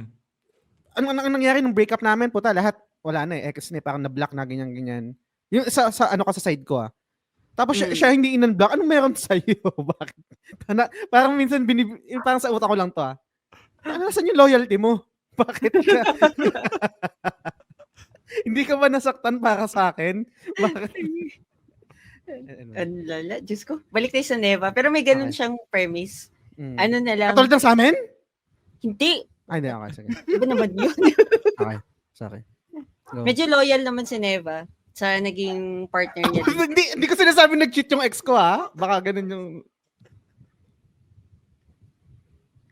ano nangyari nung breakup namin, puta, lahat, wala na eh, ex na eh, parang na-block na, ganyan. Yung sa side ko ah. Tapos siya hindi in-unblock. Anong meron sa'yo? Bakit? Parang minsan, parang sa utak ko lang to ah. Nasaan yung loyalty mo? Bakit ka? Hindi ka ba nasaktan para sa akin? Bakit? Ang lala. Diyos ko. Balik tayo sa Neva. Pero may ganun siyang premise. Ano na lang. Katulad ng sa amin? Hindi. Ay, hindi. Okay, sige. Iba naman yun. Okay. Sorry. Go. Medyo loyal naman si Neva sa naging partner niya. Hindi ko sinasabi nag-cheat yung ex ko ha. Baka ganun yung...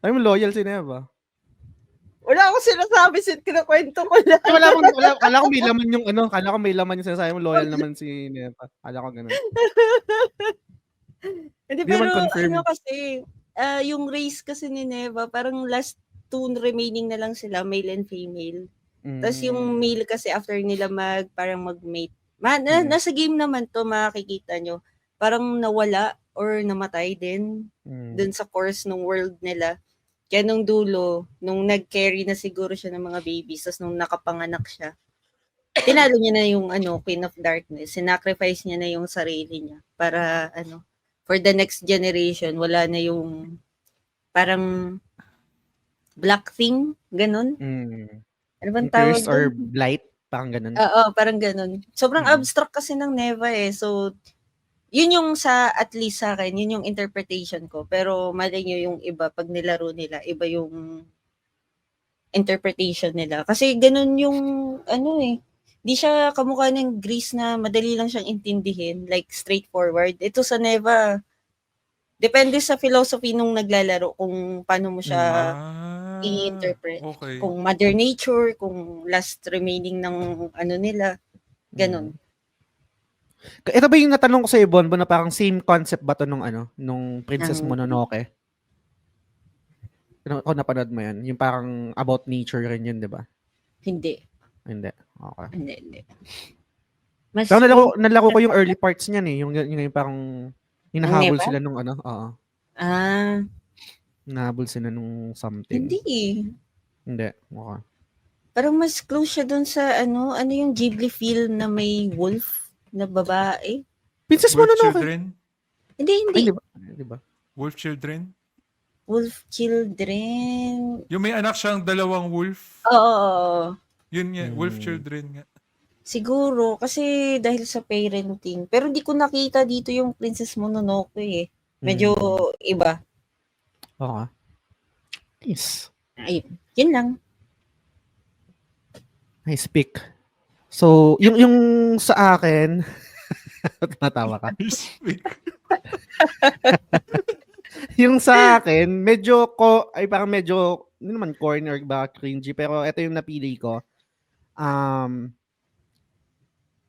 Ay mo loyal si Neva. Wala akong sinasabi, kinakwento ko lang. Kala ko may laman yung kala ko may laman yung sinasabi mo, loyal naman si Neva. Kala ko ganun. Hindi, pero kasi, yung race kasi ni Neva, parang last 2 remaining na lang sila, male and female. Tapos yung male kasi after nila parang mag-mate. Nasa game naman to, makikita nyo. Parang nawala or namatay din dun sa course ng world nila. Kaya nung dulo, nung nag-carry na siguro siya ng mga babies, tapos nung nakapanganak siya, tinalo niya na yung Queen of Darkness. Sinacrifice niya na yung sarili niya para for the next generation, wala na yung parang black thing, ganun. Ano bang tawag? Curse or blight, parang ganun. Oo, parang ganun. Sobrang abstract kasi ng Neva eh. So, yun yung at least sa akin, yun yung interpretation ko. Pero mali nyo yung iba, pag nilaro nila, iba yung interpretation nila. Kasi ganun yung, di siya kamukha ng Grease na madali lang siyang intindihin, like straightforward. Ito sa Neva, depende sa philosophy nung naglalaro kung paano mo siya i-interpret. Okay. Kung Mother Nature, kung last remaining ng nila, ganun. Ito ba yung natanong ko sa Ibon na parang same concept ba to nung Princess Mononoke? Kung napanood mo yan, yung parang about nature rin yun, di ba? Hindi. Okay. Hindi. Mas so, nalako ko yung early parts niyan eh, yung parang hinahabol sila nung hinahabol sila nung something. Hindi. Hindi. Okay. Parang mas close siya dun sa ano yung Ghibli film na may wolf na babae? Princess Wolf Mononoke. Children? Hindi, hindi. Ay, di ba? Wolf Children? Wolf Children. Yung may anak siyang dalawang wolf. Oo. Yun nga, Wolf Children nga. Siguro, kasi dahil sa parenting. Pero di ko nakita dito yung Princess Mononoke eh. Medyo iba. Oo. Nice. Ayun. Yun lang. Nice pick. So, yung sa akin, natawa ka. Yung sa akin, parang medyo, hindi naman corny or ba cringy, pero ito yung napili ko.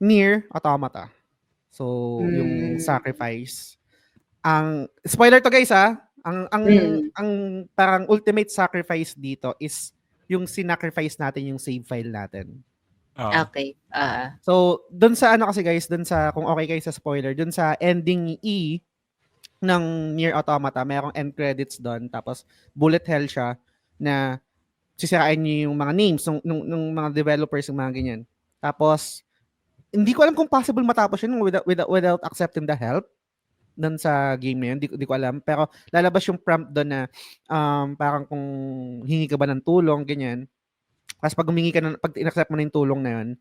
Nier Automata. So, yung sacrifice. Spoiler to guys ang parang ultimate sacrifice dito is yung sinacrifice natin yung save file natin. Okay. So, dun sa ano kasi guys, dun sa, kung okay kayo sa spoiler, dun sa ending E ng Nier Automata, mayroong end credits doon, tapos bullet hell siya na sisirain niyo yung mga names ng mga developers, yung mga ganyan. Tapos, hindi ko alam kung possible matapos yun without accepting the help doon sa game na yun. Di ko alam. Pero lalabas yung prompt doon na parang kung hingi ka ba ng tulong, ganyan. Tapos pag in-accept mo na yung tulong na yun,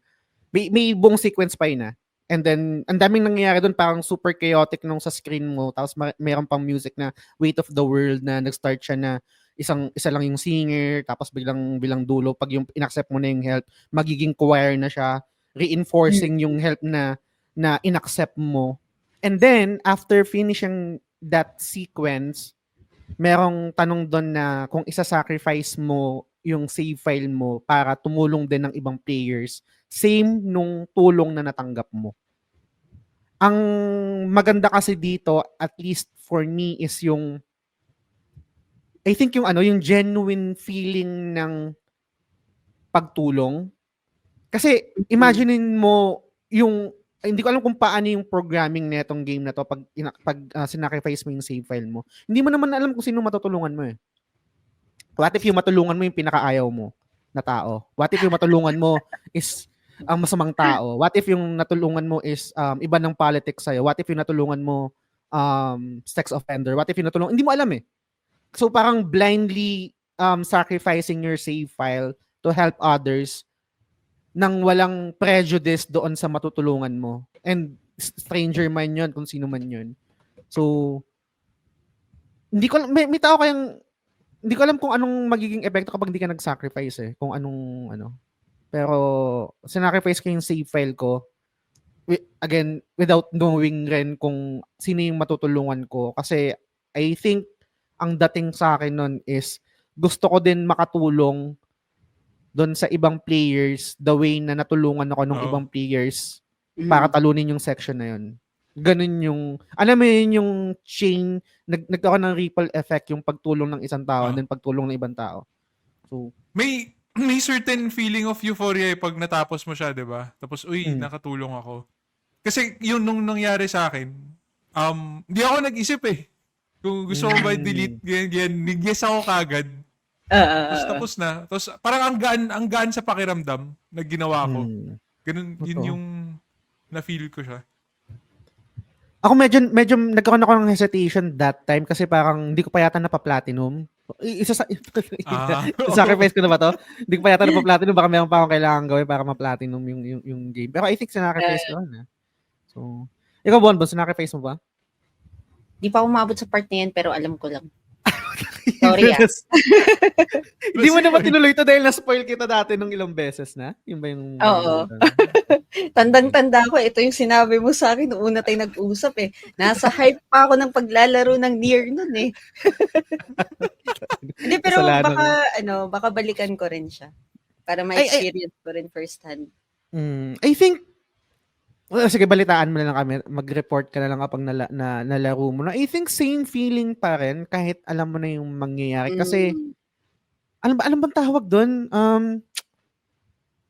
may buong sequence pa yun. And then, ang daming nangyayari doon, parang super chaotic nung sa screen mo. Tapos mayroon pang music na Weight of the World na nag-start siya na isa lang yung singer, tapos bilang dulo, pag yung in-accept mo na yung help, magiging choir na siya, reinforcing yung help na in-accept mo. And then, after finishing that sequence, merong tanong doon na kung isa-sacrifice mo yung save file mo para tumulong din ng ibang players, same nung tulong na natanggap mo. Ang maganda kasi dito, at least for me, is I think yung genuine feeling ng pagtulong. Kasi imaginein mo hindi ko alam kung paano yung programming netong game na to pag sinacrifice mo yung save file mo. Hindi mo naman alam kung sino matutulungan mo eh. What if yung matulungan mo yung pinakaayaw mo na tao? What if yung matulungan mo is ang masamang tao? What if yung natulungan mo is iba ng politics sa'yo? What if yung natulungan mo sex offender? What if yung natulungan? Hindi mo alam eh. So parang blindly sacrificing your save file to help others nang walang prejudice doon sa matutulungan mo. And stranger man yun, kung sino man yun. So, may tao kayang, hindi ko alam kung anong magiging epekto kapag hindi ka nag-sacrifice eh. Kung anong, Pero, sinacrifice ko yung save file ko. Again, without knowing rin kung sino yung matutulungan ko. Kasi, I think, ang dating sa akin nun is, gusto ko din makatulong doon sa ibang players the way na natulungan ako ng ibang players para talunin yung section na yun. Ganun yung, alam mo yun yung chain, nagkaroon ng ripple effect yung pagtulong ng isang tao and then pagtulong ng ibang tao. So, may certain feeling of euphoria pag natapos mo siya, di ba? Tapos, nakatulong ako. Kasi yun nung nangyari sa akin, hindi ako nag-isip eh. Kung gusto ko ba delete, nag-guess ako kagad. Tapos na. Tapos parang ang gaan sa pakiramdam na ginawa ko. Ganun, yun yung na-feel ko siya. Ako medyo nagkaroon ako ng hesitation that time kasi parang hindi ko pa yata napa-platinum. Sacrifice ko na ba to? Hindi ko pa yata napa-platinum. Baka meron pa akong kailangan gawin para ma-platinum yung game. Pero I think sinacrifice ko na. So, ikaw, Bon, sinacrifice mo ba? Di pa umabot sa part na yan, pero alam ko lang. Sorry Hindi mo naman tinuloy ito dahil na-spoil kita dati nung ilang beses na? Yun ba yung... Oo. Tandang-tanda ko, ito yung sinabi mo sa akin noong una tayo nag-usap eh. Nasa hype pa ako ng paglalaro ng Nier nun eh. Hindi, pero baka balikan ko rin siya. Para ma-experience ko rin first hand. I think, sige, balitaan mo na lang kami. Mag-report ka na lang kapag nalaro mo na. I think same feeling pa rin kahit alam mo na yung mangyayari. Kasi, alam bang tawag doon?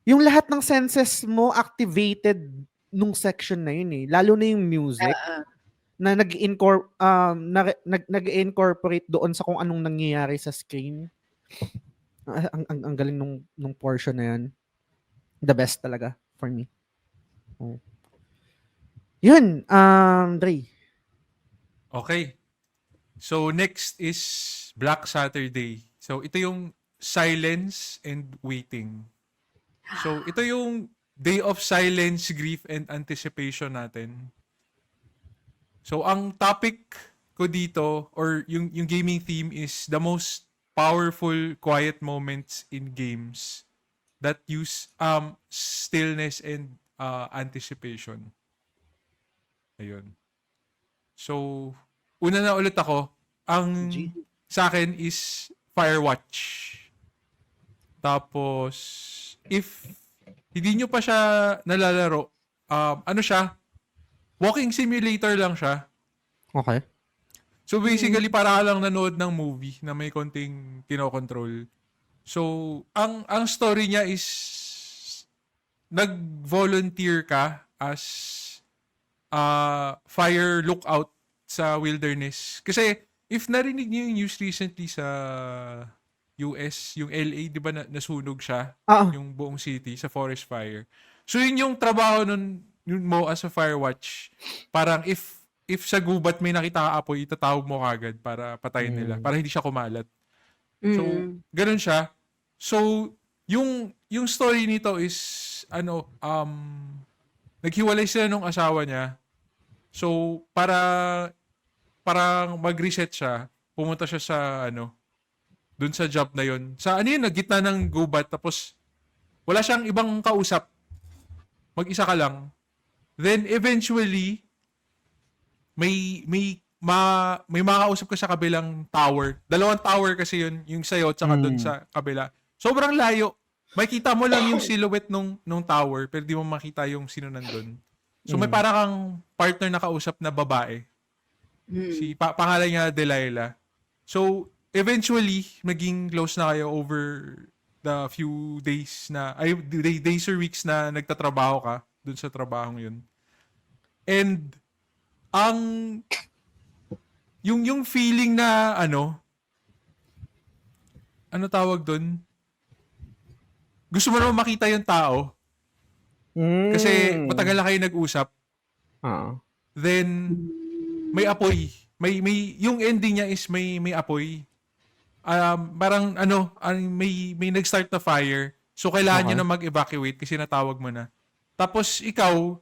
Yung lahat ng senses mo activated nung section na yun eh. Lalo na yung music na nag-incorporate doon sa kung anong nangyayari sa screen. Ang galing nung portion na yan. The best talaga for me. Oh. Yun, Dre. Okay. So next is Black Saturday. So ito yung silence and waiting. So ito yung day of silence, grief, and anticipation natin. So ang topic ko dito or yung gaming theme is the most powerful quiet moments in games that use stillness and anticipation. Ayun. So una na ulit ako. Ang sa akin is Firewatch. Tapos if hindi nyo pa siya nalalaro, ano siya? Walking simulator lang siya. Okay. So basically, para ka lang nanood ng movie na may konting kinokontrol. So, ang story niya is nag-volunteer ka as fire lookout sa wilderness. Kasi if narinig niyo yung news recently sa US, yung LA, di ba nasunog siya? Yung buong city sa forest fire. So yun yung trabaho nun mo as a Firewatch. Parang if sa gubat may nakita ka apoy, itatawag mo kagad para patayin nila. Para hindi siya kumalat. So, ganun siya. So, yung story nito is, naghiwalay sila nung asawa niya. So, parang mag-reset siya, pumunta siya sa, dun sa job na yon. Sa gitna ng gubat, tapos, wala siyang ibang kausap. Mag-isa ka lang. Then, eventually, may makakausap ka sa kabilang tower. 2 tower kasi yun, yung sa'yo at saka dun sa kabila. Sobrang layo. Makikita mo lang yung silhouette nung tower, pero di mo makita yung sino nandun. So may para kang partner na kausap na babae. Si pangalan niya Delilah. So eventually, maging close na kayo over the few days days or weeks na nagtatrabaho ka dun sa trabahong yun. And yung feeling na ano tawag doon? Gusto mo naman makita yung tao. Kasi matagal na kayo nag-usap. Then may apoy. May yung ending niya is may apoy. Parang may nag-start na fire. So kailangan niyo na mag-evacuate kasi natawag mo na. Tapos ikaw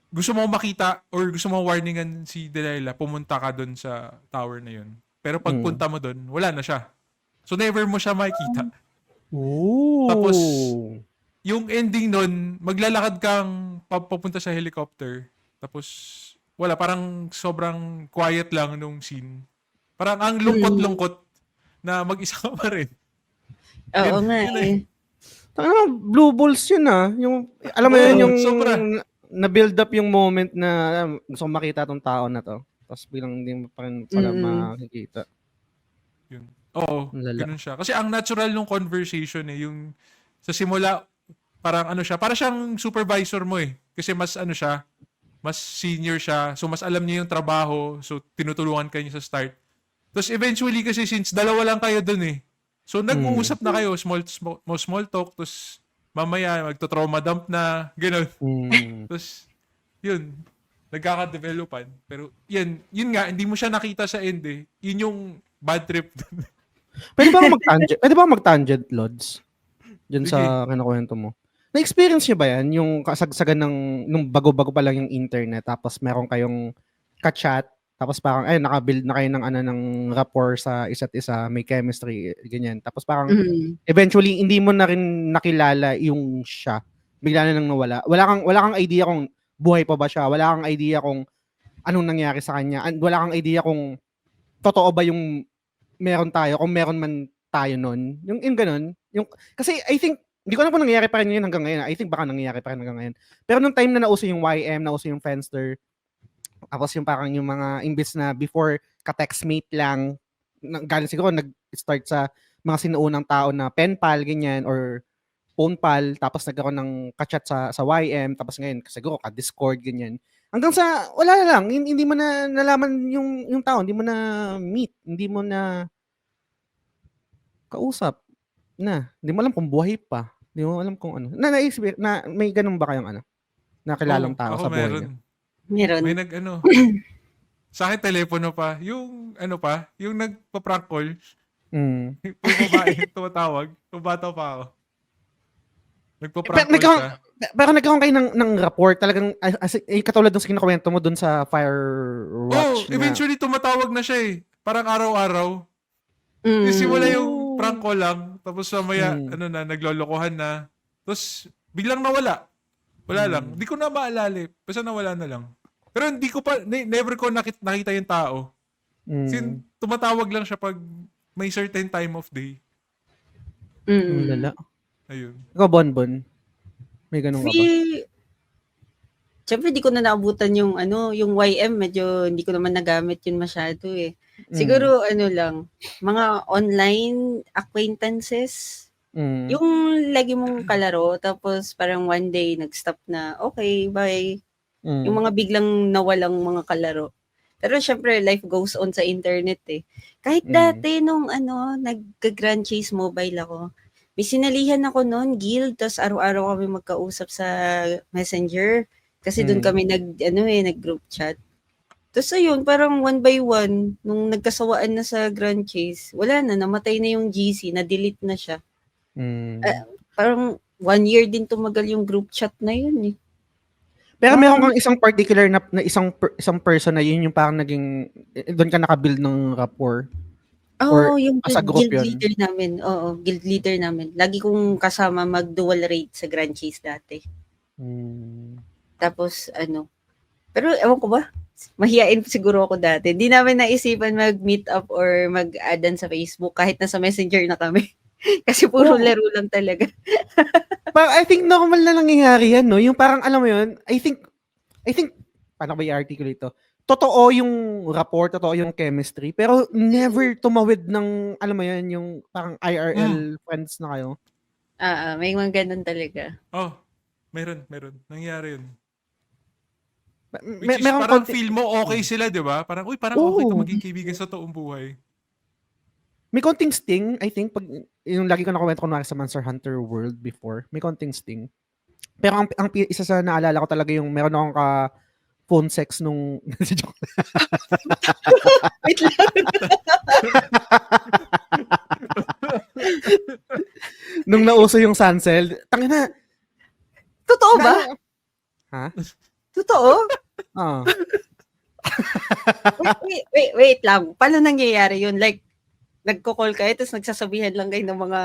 gusto mo makita or gusto mo warningan si Delilah, pumunta ka doon sa tower na yun. Pero pagpunta mo doon, wala na siya. So never mo siya makikita. Tapos yung ending nun, maglalakad kang papunta sa helicopter. Tapos wala, parang sobrang quiet lang nung scene. Parang ang lungkot-lungkot na mag-isa ka pa rin. Oo nga eh. Blue balls yun Yung, alam mo yun, yung sobra. na-build up yung moment na gusto kong makita tong tao na to. Tapos bilang hindi mo pa rin pala makikita. Yun. Oo, ganun siya. Kasi ang natural nung conversation yung sa simula, parang siya, para siyang supervisor mo Kasi mas siya, mas senior siya, so mas alam niya yung trabaho, so tinutulungan ka niya sa start. Tapos eventually kasi since dalawa lang kayo dun so nag-uusap na kayo, small talk, tapos mamaya magto-trauma dump na, gano'n. Tapos, yun, nagkaka-developan. Pero, yun nga, hindi mo siya nakita sa end Yun yung bad trip. Pwede ba mag-tangent, Lods? Diyan sa kinakwento mo. Na-experience niyo ba yan? Yung kasagsagan nung bago-bago pa lang yung internet, tapos meron kayong ka-chat, tapos parang, naka-build na kayo ng rapport sa isa't isa, may chemistry, ganyan. Tapos parang, eventually, hindi mo na rin nakilala yung siya. Bigla na lang nawala. Wala kang idea kung buhay pa ba siya. Wala kang idea kung anong nangyari sa kanya. Wala kang idea kung totoo ba yung meron tayo, kung meron man tayo nun. Yung ganun. Kasi I think, hindi ko alam kung nangyayari pa rin yun hanggang ngayon. I think baka nangyayari pa rin hanggang ngayon. Pero nung time na nauso yung YM, nauso yung Friendster, tapos yung parang yung mga imbis na before ka-textmate lang, galing siguro nag-start sa mga sinuunang tao na pen pal, ganyan, or phone pal, tapos nagkaroon ng ka-chat sa YM, tapos ngayon siguro ka-Discord, ganyan. Hanggang sa, wala na lang, hindi mo na nalaman yung tao, hindi mo na meet, hindi mo na kausap. Hindi mo alam kung buhay pa. Hindi mo alam kung ano. Naisip na may ganun ba kayong ano? Nakilalang Oh, tao ako sa buhay niyo? Meron. May sa akin telepono pa, yung yung nagpa-prank call, Mm. yung babae tumatawag, yung bata pa ako. Nagpa-prank Pero call siya. nagkaroon kayo ng rapport talagang katulad ng kinukwento mo dun sa Firewatch na. Eventually tumatawag na siya eh. Parang araw-araw. Simula yung prank call lang, tapos mamaya, naglolokohan na. Tapos, biglang nawala. Wala lang. Hindi ko na maalala eh. Basta nawala na lang. Pero hindi ko pa, never ko nakita yung tao. Tumatawag lang siya pag may certain time of day. Ang lala. Ayun. Ikaw, Bonbon. May ganun ka ba? Siyempre, di ko na naabutan yung yung YM, medyo hindi ko naman nagamit yun masyado eh. Siguro, lang, mga online acquaintances, yung lagi mong kalaro, tapos parang one day, nag-stop na, okay, bye. Yung mga biglang nawalang mga kalaro. Pero syempre, life goes on sa internet eh. Kahit dati, nung nag-Grand Chase Mobile ako, may sinalihan ako noon, guild, tapos araw-araw kami magkausap sa Messenger. Kasi doon kami nag-group chat. Tapos ayun, parang one by one, nung nagkasawaan na sa Grand Chase, wala na, namatay na yung GC, na-delete na siya. Parang 1 year din tumagal yung group chat na yun eh. Pero meron kang isang particular na isang person na yun yung parang naging, doon ka nakabuild ng rapport? Oo, yung as a group guild yun? leader namin. Oo, guild leader namin. Lagi kong kasama mag-dual raid sa Grand Chase dati. Tapos pero ewan ko ba, mahiyain siguro ako dati. Hindi namin naisipan mag-meet up or mag-addan sa Facebook kahit nasa Messenger na kami. Kasi puro laro lang talaga. Parang I think normal na nangyayari yan, no? Yung parang, alam mo yun, I think, paano ba i-articulate to? Totoo yung rapport, totoo yung chemistry, pero never tumawid ng, alam mo yun, yung parang IRL friends na kayo. May mga ganun talaga. Oh, meron. Nangyari yun. Which is parang feel mo okay sila, di ba? Parang, parang okay to maging kaibigan sa toong buhay. May konting sting, I think, pag yung lagi ko nakuwento kunwari sa Monster Hunter World before, may konting sting. Pero ang isa sa naalala ko talaga yung meron akong phone sex nung Wait lang. nung nauso yung Sancel. Tangina. Totoo ba? Ha? Totoo? Oo. Wait lang. Paano nangyayari yun? Like, nagko-call kayo, tapos nagsasabihan lang kayo ng mga...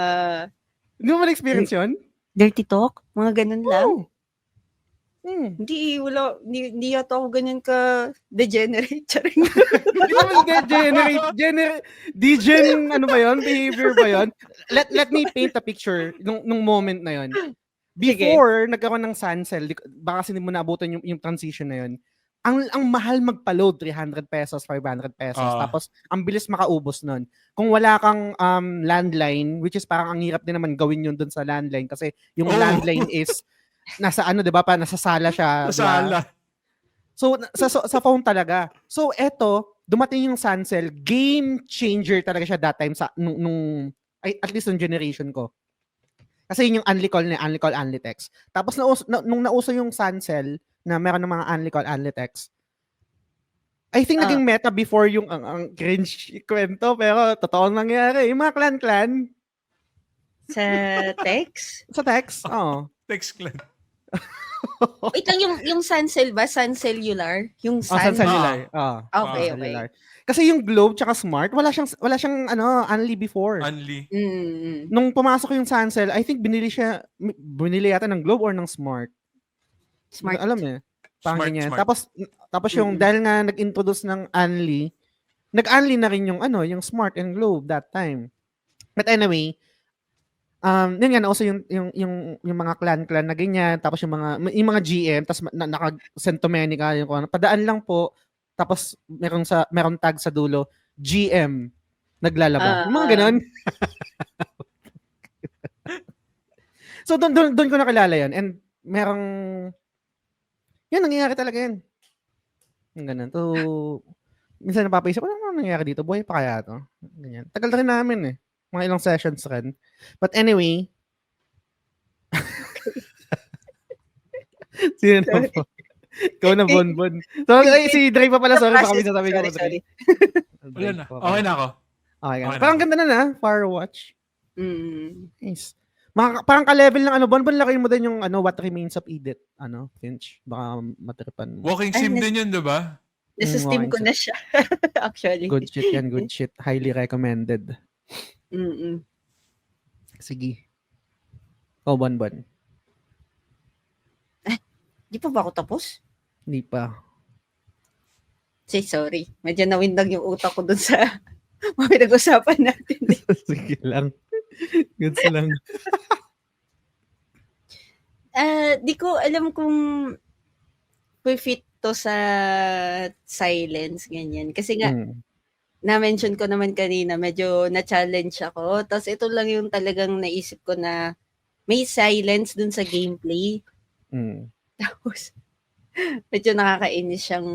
Hindi mo man-experience yun? Dirty talk? Mga ganun lang? Hindi Hindi yata ako ganyan ka degenerate. Charing. Hindi naman degenerate. Degen, ano ba yun? Behavior ba yun? Let me paint a picture nung moment na yun. Before, nagkaroon ng Sancel, baka kasi hindi mo naabutan yung transition na yun. Ang mahal magpa-load, 300 pesos, 500 pesos. Tapos, ang bilis makaubos nun. Kung wala kang landline, which is parang ang hirap din naman gawin yun dun sa landline kasi yung landline is nasa diba pa, nasa sala siya. Sa sala. So, sa phone talaga. So, eto, dumating yung Sancel, game changer talaga siya that time nung at least nung generation ko. Kasi yun yung only call, only text. Tapos nung nauso yung Sancel, na meron ng mga only call, only text, I think naging meta before yung ang cringe kwento, pero totoo nangyari. Yung mga clan-clan. Sa text? Sa text, oo. Text clan. Wait lang, yung Suncellular ba? Suncellular? Yung Suncellular. Okay. Kasi yung Globe tsaka Smart, wala siyang only before. Only. Nung pumasok yung Sancel, I think binili yata ng Globe or ng Smart. Smart. Alam eh. Parang ganyan. Smart. Tapos yung dahil nga nag-introduce ng only, nag-only na rin yung Smart and Globe that time. But anyway, yun nga, nauso yung mga clan na ganyan, tapos yung mga GM, tapos naka-send to many ka, padaan lang po, tapos meron tag sa dulo, GM, naglalaba. Yung mga ganon. So, doon ko nakilala yun. And yan, nangyayari talaga yan. Yung ganun. So, minsan napapaisip, ano nangyayari dito? Buhay pa kaya to? Ganyan. Tagal na rin namin eh. Mga ilang sessions rin. But anyway, sino na po? Ikaw na, Bonbon. So, si Dre pa pala. Sorry, baka may sasabihin ko, Dre. Sorry. Wala na. Okay na ako. Okay ka na. Okay na Parang ako. ganda na Firewatch. Mm. Nice. Parang ka-level ng Bonbon, lakihin mo din yung What Remains of Edith. Finch. Baka matripan mo. Walking sim din yun, diba? Nasa Steam ko na siya. Actually. Good shit yan, good shit. Highly recommended. Mm-mm. Sige. Bonbon. Di pa ba ako tapos? Hindi pa. Sorry. Medyo nawindag yung utak ko dun sa mga pinag-usapan natin. Sige lang. Goods lang. Di ko alam kung fit to sa silence, ganyan. Kasi nga, na-mention ko naman kanina, medyo na-challenge ako. Tapos ito lang yung talagang naisip ko na may silence dun sa gameplay. Tapos, medyo nakakainis siyang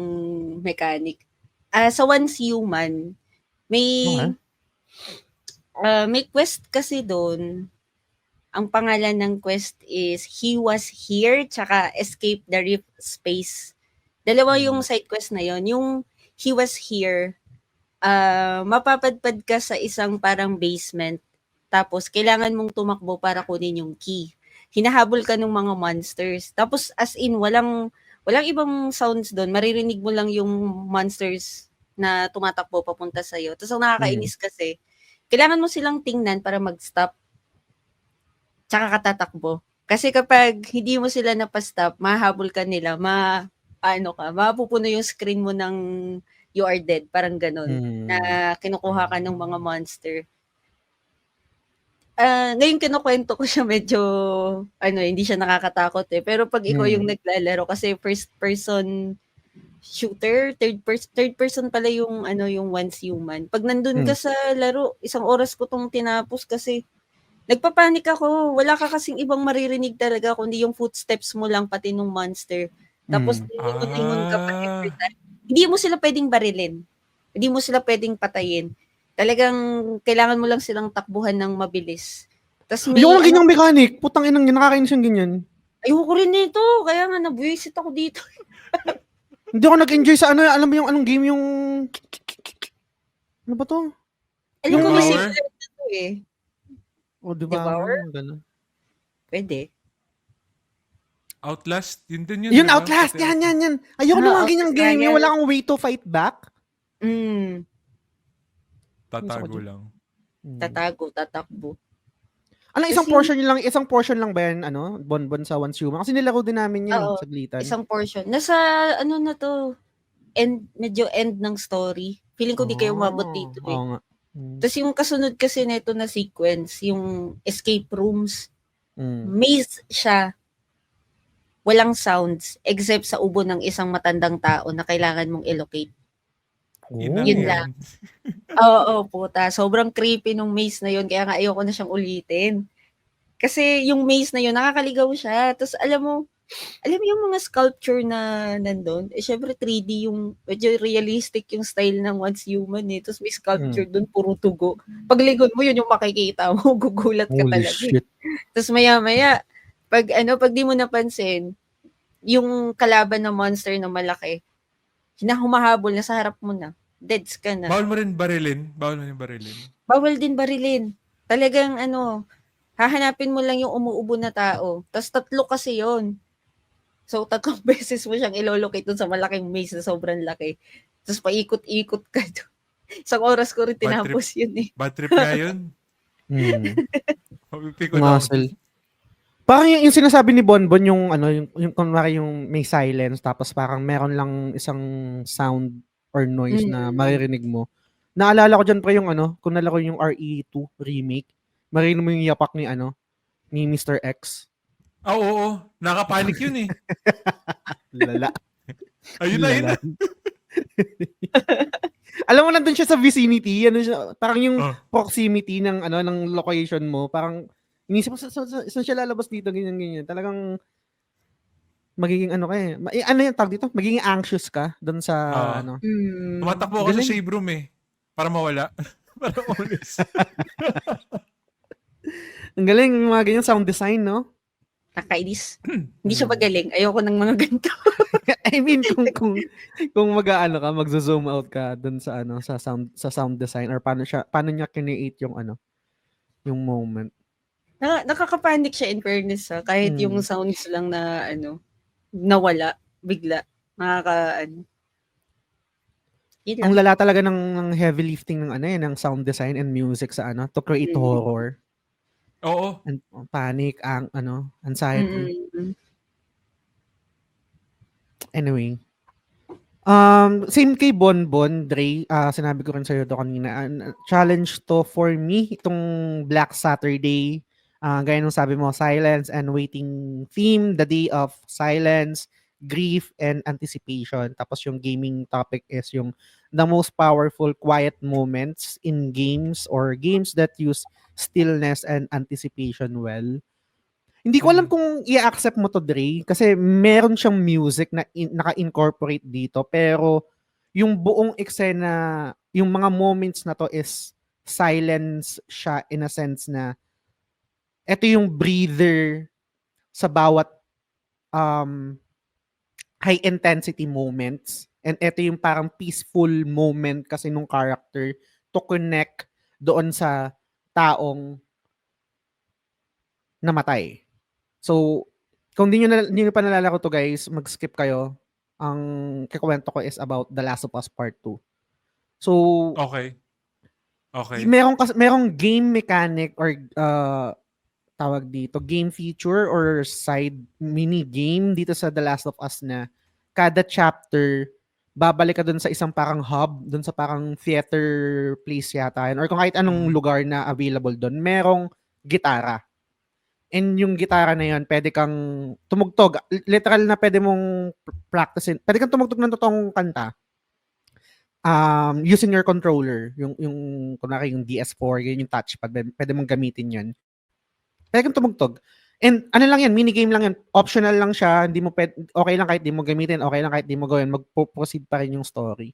mechanic. Sa Once Human, may quest kasi doon. Ang pangalan ng quest is He Was Here tsaka Escape the Rift Space. Dalawa yung side quest na yon. Yung He Was Here, mapapadpad ka sa isang parang basement. Tapos, kailangan mong tumakbo para kunin yung key. Hinahabol ka ng mga monsters. Tapos, as in, walang ibang sounds doon. Maririnig mo lang yung monsters na tumatakbo papunta sa'yo. Tapos, ang nakakainis kasi, kailangan mo silang tingnan para mag-stop. Tsaka katatakbo. Kasi kapag hindi mo sila napastop, mahabol ka nila, mapupuno yung screen mo ng you are dead. Parang ganun. Na kinukuha ka ng mga monster. Ngayon kinukwento ko siya medyo, hindi siya nakakatakot eh. Pero pag ikaw yung naglalaro, kasi first person shooter, third person pala yung, yung Once Human. Pag nandun ka sa laro, 1 oras ko tong tinapos kasi nagpapanik ako. Wala ka kasing ibang maririnig talaga, kundi yung footsteps mo lang, pati nung monster. Tapos, lingon ka pa every time. Hindi mo sila pwedeng barilin. Hindi mo sila pwedeng patayin. Talagang kailangan mo lang silang takbuhan ng mabilis. Tapos Ayoko lang ganyang mechanic. Putang inang nakakainis yung ganyan. Ayoko rin nito. Kaya nga nabuwisit ako dito. Hindi ako nag-enjoy sa alam mo yung anong game yung... Ano ba to? Alam ko may Devour? similar na to eh. Diba? Devour? Ganun. Pwede. Outlast? Yun din yun. Yun, diba? Outlast! Yan. Ayoko na mga ganyang game. Yung wala kang way to fight back. Tatago lang. Tatakbo. Isang portion lang ba yan, Bonbon sa Once Human? Kasi nilaro din namin yun, Oo, saglitan. isang portion. Nasa, na to, medyo end ng story. Feeling ko di kayo umabot dito eh. Oo nga. Tapos yung kasunod kasi nito na sequence, yung escape rooms, maze siya. Walang sounds, except sa ubo ng isang matandang tao na kailangan mong i-locate. Yun lang. Oo, puta. Sobrang creepy nung maze na yun. Kaya nga ayoko na siyang ulitin. Kasi yung maze na yun, nakakaligaw siya. Tapos alam mo yung mga sculpture na nandun, syempre 3D yung, medyo realistic yung style ng Once Human eh. Tapos may sculpture dun, puro tugo. Paglingon mo, yun yung makikita mo. Gugulat ka Holy talaga. shit. Tapos maya-maya, pag di mo napansin, yung kalaban ng monster na malaki, humahabol na sa harap mo na. Deads ka na. Bawal mo rin barilin? Bawal din barilin. Talagang hahanapin mo lang yung umuubo na tao. Tapos 3 kasi yon. So 3 beses mo siyang ilolocate dun sa malaking maze na sobrang laki. Tapos paikot-ikot ka doon. 1 oras ko rin tinapos yun eh. Bad trip nga yun. Muscle. Parang yung sinasabi ni Bonbon yung kunwari yung may silence tapos parang meron lang isang sound or noise na maririnig mo. Naalala ko dyan pa yung kung nalaro yung RE2 remake, maririnig mo yung yapak ni Mr. X. Oo. Nakapanik yun eh. Lala. Ayun na yun. Alam mo, nandun siya sa vicinity, parang yung proximity ng ng location mo, parang inisip mo saan siya lalabas dito, ganyan. Talagang magiging yung tawag dito? Magiging anxious ka doon sa Tumatakbo ako sa shave room eh. Para mawala. Parang always. Ang galing, yung mga ganyan sound design, no? Nakainis. Hindi siya magaling. Ayoko ng mga ganito. I mean, kung mag-aano ka, magzo-zoom out ka dun sa ano, sa sound design or paano niya create yung ano, yung moment. Nakakapanik siya in fairness ha. Kahit yung sounds lang na nawala bigla. Yun Ang lang. lala talaga ng heavy lifting ng ng sound design and music sa to create horror Oo. and panic, anxiety. Anyway, same kay Bonbon, Dre, sinabi ko rin sa'yo to kanina, challenge to for me, itong Black Saturday, gaya nung sabi mo, silence and waiting theme, the day of silence, grief, and anticipation. Tapos yung gaming topic is yung the most powerful quiet moments in games or games that use stillness and anticipation well. Hindi ko alam kung i-accept mo to, Dre, kasi meron siyang music na naka-incorporate dito, pero yung buong eksena, yung mga moments na to is silence siya in a sense na ito yung breather sa bawat high intensity moments, and ito yung parang peaceful moment kasi nung character to connect doon sa taong namatay. So, kung di nyo pa nalala ko to, guys, mag-skip kayo. Ang kikwento ko is about The Last of Us Part 2. So, Okay. merong game mechanic or tawag dito, game feature or side mini game dito sa The Last of Us na kada chapter babalik ka dun sa isang parang hub, dun sa parang theater place yata yun, or kung kahit anong lugar na available dun, merong gitara. And yung gitara na yun, pwede kang tumugtog. Literal na pwede mong practicein. Pwede kang tumugtog ng totoong kanta. Using your controller. Yung kunwari yung DS4, yun yung touchpad. Pwede mong gamitin yun. Pwede kang tumugtog. And ano lang yan, minigame lang yan. Optional lang siya. Hindi mo okay lang kahit di mo gamitin. Okay lang kahit di mo gawin. Mag-proceed pa rin yung story.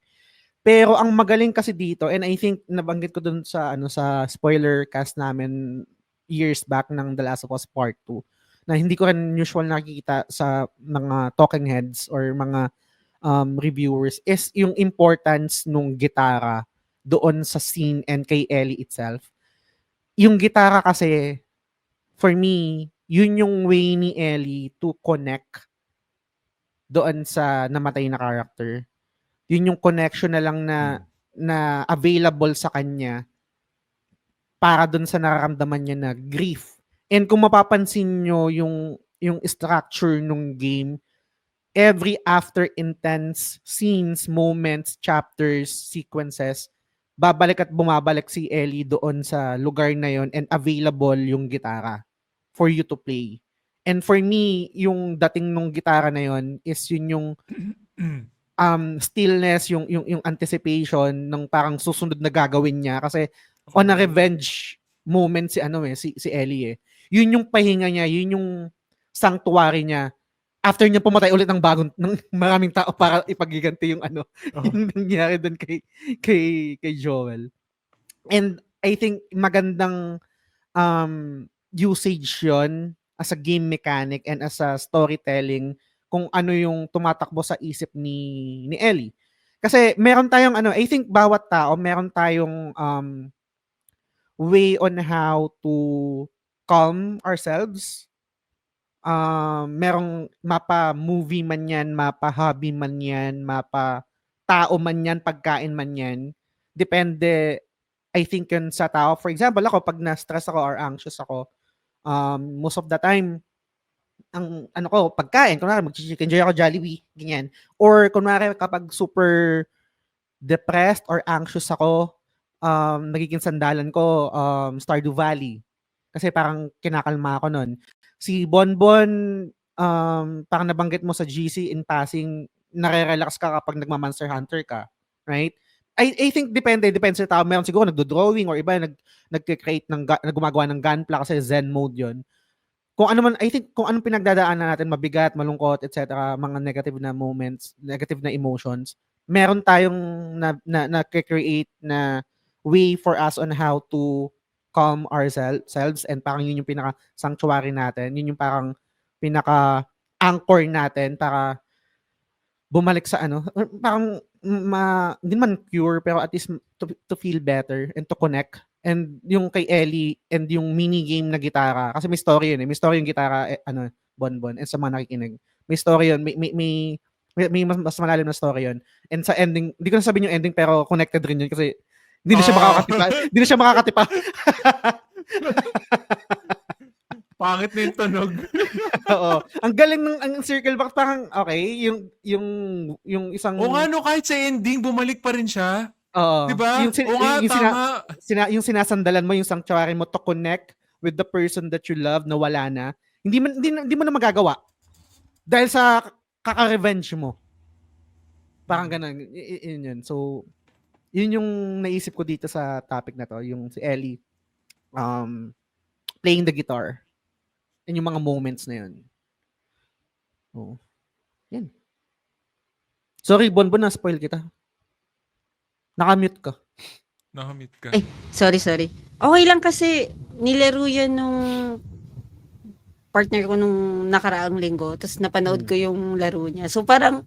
Pero ang magaling kasi dito, and I think nabanggit ko dun sa sa spoiler cast namin years back ng The Last of Us Part 2 na hindi ko rin usual nakikita sa mga talking heads or mga reviewers is yung importance nung gitara doon sa scene and kay Ellie itself. Yung gitara kasi, for me, yun yung way ni Ellie to connect doon sa namatay na character. Yun yung connection na lang na available sa kanya para dun sa nararamdaman niya na grief. And kung mapapansin nyo yung structure ng game, every after intense scenes, moments, chapters, sequences, babalik at bumabalik si Ellie doon sa lugar na yon and available yung gitara for you to play. And for me, yung dating nung gitara na yon is yun yung stillness, yung anticipation ng parang susunod na gagawin niya kasi on a revenge moment si Ellie eh. Yun yung pahinga niya, yun yung sanctuary niya after niya pumatay ulit ng maraming tao para ipagiganti yung yung nangyari doon kay Joel. And I think magandang usage yon as a game mechanic and as a storytelling kung ano yung tumatakbo sa isip ni Ellie. Kasi meron tayong I think bawat tao meron tayong way on how to calm ourselves. Merong mapa movie man yan, mapa hobby man yan, mapa tao man yan, pagkain man yan. Depende, I think yun sa tao. For example, ako, pag na-stress ako or anxious ako, most of the time, ang pagkain, kunwari mag-enjoy ako Jollibee, ganyan. Or kunwari kapag super depressed or anxious ako, nagiging sandalan ko Stardew Valley. Kasi parang kinakalma ako nun. Si Bonbon, parang nabanggit mo sa GC in passing, nare-relax ka kapag nagma-Monster Hunter ka. Right? I think depende sa tao. Meron siguro nagdo-drawing or iba nagke-create gumagawa ng gunpla kasi Zen mode yon. Kung ano man, I think kung anong pinagdadaanan natin, mabigat, malungkot, etc., mga negative na moments, negative na emotions, meron tayong na-create na way for us on how to calm ourselves, and parang yun yung pinaka-sanctuary natin. Yun yung parang pinaka-anchor natin para bumalik sa ano, parang hindi man cure, pero at least to feel better and to connect. And yung kay Ellie and yung mini game na gitara, kasi may story yun eh. May story yung gitara, Bonbon, and sa mga nakikinig. May story yun, may mas malalim na story yun. And sa ending, hindi ko na sabihin yung ending, pero connected rin yun kasi hindi na siya makakatipa. Hindi na siya makakatipa. Pangit na yung tunog. Oo. Ang galing ng ang circle box, parang okay, yung isang O nga, no, kahit sa ending, bumalik pa rin siya. oo. Diba? O nga, tama. Yung sinasandalan mo, yung sanctuary mo to connect with the person that you love na wala na, hindi mo na magagawa. Dahil sa kaka-revenge mo. Parang ganun. Yun. So, yun yung naisip ko dito sa topic na to, yung si Ellie playing the guitar. And yung mga moments na yun. Oh. Yan. Sorry, Bonbon, na-spoil kita. Nakamute ka. Nakamute ka. Ay, sorry. Okay lang kasi nilaro yan nung partner ko nung nakaraang linggo. Tapos napanood ko yung laro niya. So parang,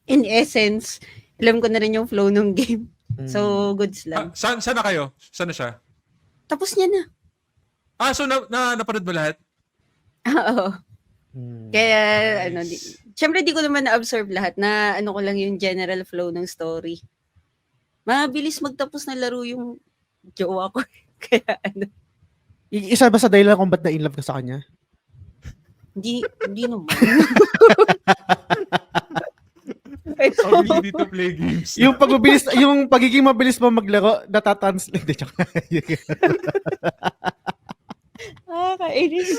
in essence, alam ko na rin yung flow ng game. So, goods lang. Saan na kayo? Saan na siya? Tapos niya na. So napanood mo lahat? Oo. Kaya, Nice. syempre di ko naman na-absorb lahat na ko lang yung general flow ng story. Mabilis magtapos na laro yung jowa ko. Kaya Isa ba sa dahilan kung ba't na-inlove ka sa kanya? hindi naman. Ability to play games. yung pagiging mabilis mo maglaro, natatranslate. Kainis.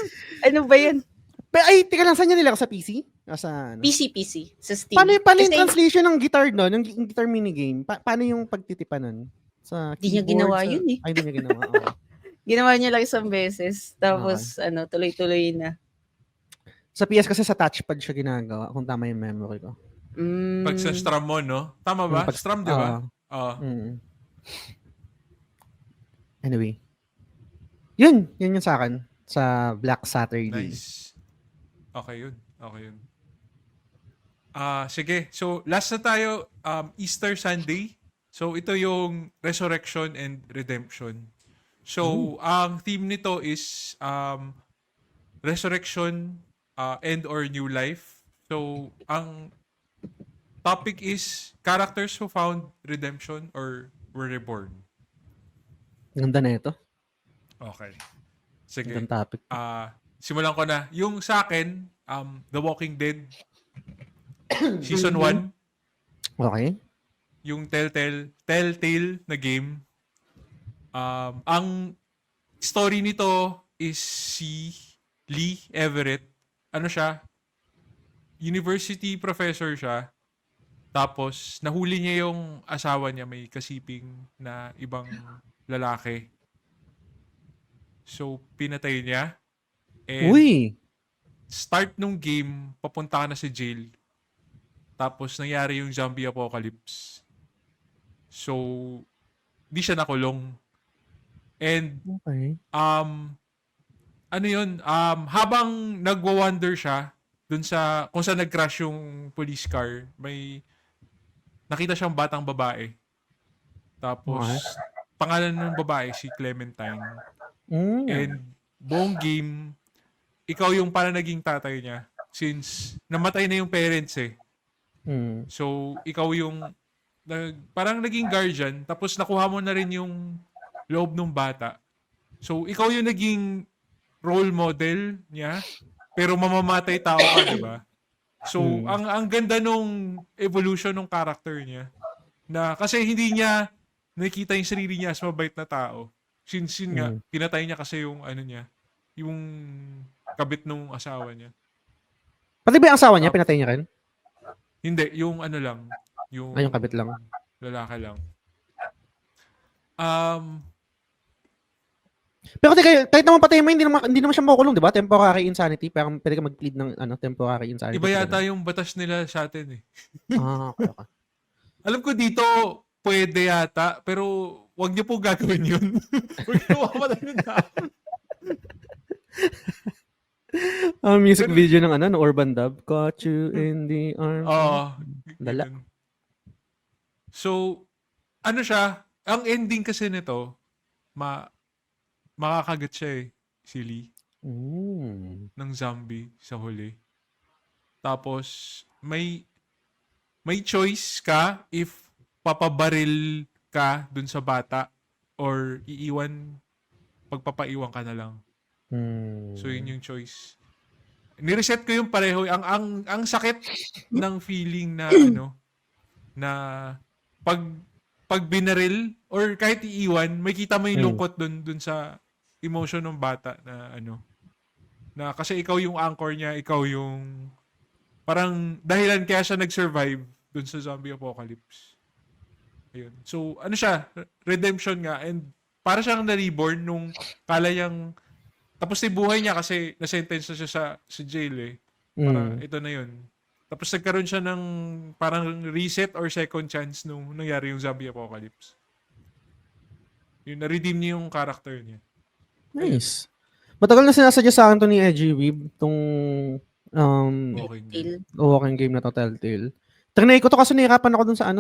Ano ba yan? Pero teka lang, saan niya nila? Sa PC? Sa ano? PC. Sa Steam. Paano yung Kasi translation ng guitar no? Yung guitar minigame? Paano yung pagtitipan nun? Sa Di niya keyboard, ginawa yun eh. Ay, hindi niya ginawa. Okay. Ginawa niya lang isang beses. Tapos, tuloy-tuloy na. Sa PS kasi sa touchpad siya ginagawa, kung tama yung memory ko. Pag sa strum mo, no? Tama ba? Strum, di ba? Anyway. Yun yung sa akin. Sa Black Saturday. Nice. Okay yun. Sige. So, last na tayo, Easter Sunday. So, ito yung Resurrection and Redemption. So, ang theme nito is Resurrection, End or New Life. So, ang topic is characters who found redemption or were reborn. Ganda na ito. Okay. Sige. Ganda topic. Simulan ko na. Yung sa akin, The Walking Dead Season 1. Okay. Yung Telltale na game. Ang story nito is si Lee Everett. Ano siya? University professor siya. Tapos, nahuli niya yung asawa niya, may kasiping na ibang lalaki. So, pinatay niya. And start nung game, papunta ka na sa jail. Tapos, nangyari yung zombie apocalypse. So, di siya nakulong. And, habang nagwa-wander siya, dun sa, kung saan nag-crash yung police car, may nakita siyang batang babae. Tapos, pangalan ng babae, si Clementine. And, buong game, ikaw yung parang naging tatay niya. Since, namatay na yung parents eh. So, ikaw yung, parang naging guardian, tapos nakuha mo na rin yung loob ng bata. So, ikaw yung naging role model niya, pero mamamatay tao ka, di ba? So, ang ganda nung evolution ng character niya. Na, kasi hindi niya nakikita yung sarili niya as mabait na tao. Since yun nga, pinatay niya kasi yung yung kabit nung asawa niya. Pati ba yung asawa niya, pinatay niya rin? Hindi, yung lang. Yung kabit lang. Lalaki lang. Pero kahit naman patay mo, hindi naman siya makukulong, di ba? Temporary insanity. Parang pwede ka mag-plead ng temporary insanity. Iba yata yung batas nila sa atin eh. Okay. Alam ko dito, pwede yata, pero wag niyo po gagawin yun. Wag niyo mamamatay ng tao. Music Pero- video ng ng Urban Dub. Caught you in the arms. Lala. Ganun. So, ano siya, ang ending kasi nito, makakagat siya si Lee, ng zombie sa huli. Tapos, may choice ka if papabaril ka dun sa bata or pagpapaiwan ka na lang. So, yun yung choice. Nireset ko yung pareho. Ang sakit ng feeling na na pag binaril or kahit iiwan, may kita mo yung lungkot dun sa emotion ng bata na na kasi ikaw yung anchor niya, ikaw yung parang dahilan kaya siya nag-survive dun sa zombie apocalypse. Ayun. So, siya, redemption nga, and para siyang na-reborn nung kala niyang tapos na yung buhay niya kasi na-sentence na siya sa jail Para ito na yun. Tapos nagkaroon siya ng parang reset or second chance nung nangyari yung zombie apocalypse. Yun, na-redeem niya yung character niya. Nice. Matagal na sinasadya sa akin to ni Edgy Weeb, tong walking game na to, Telltale. Trinay ko to kasi nahirapan ako dun sa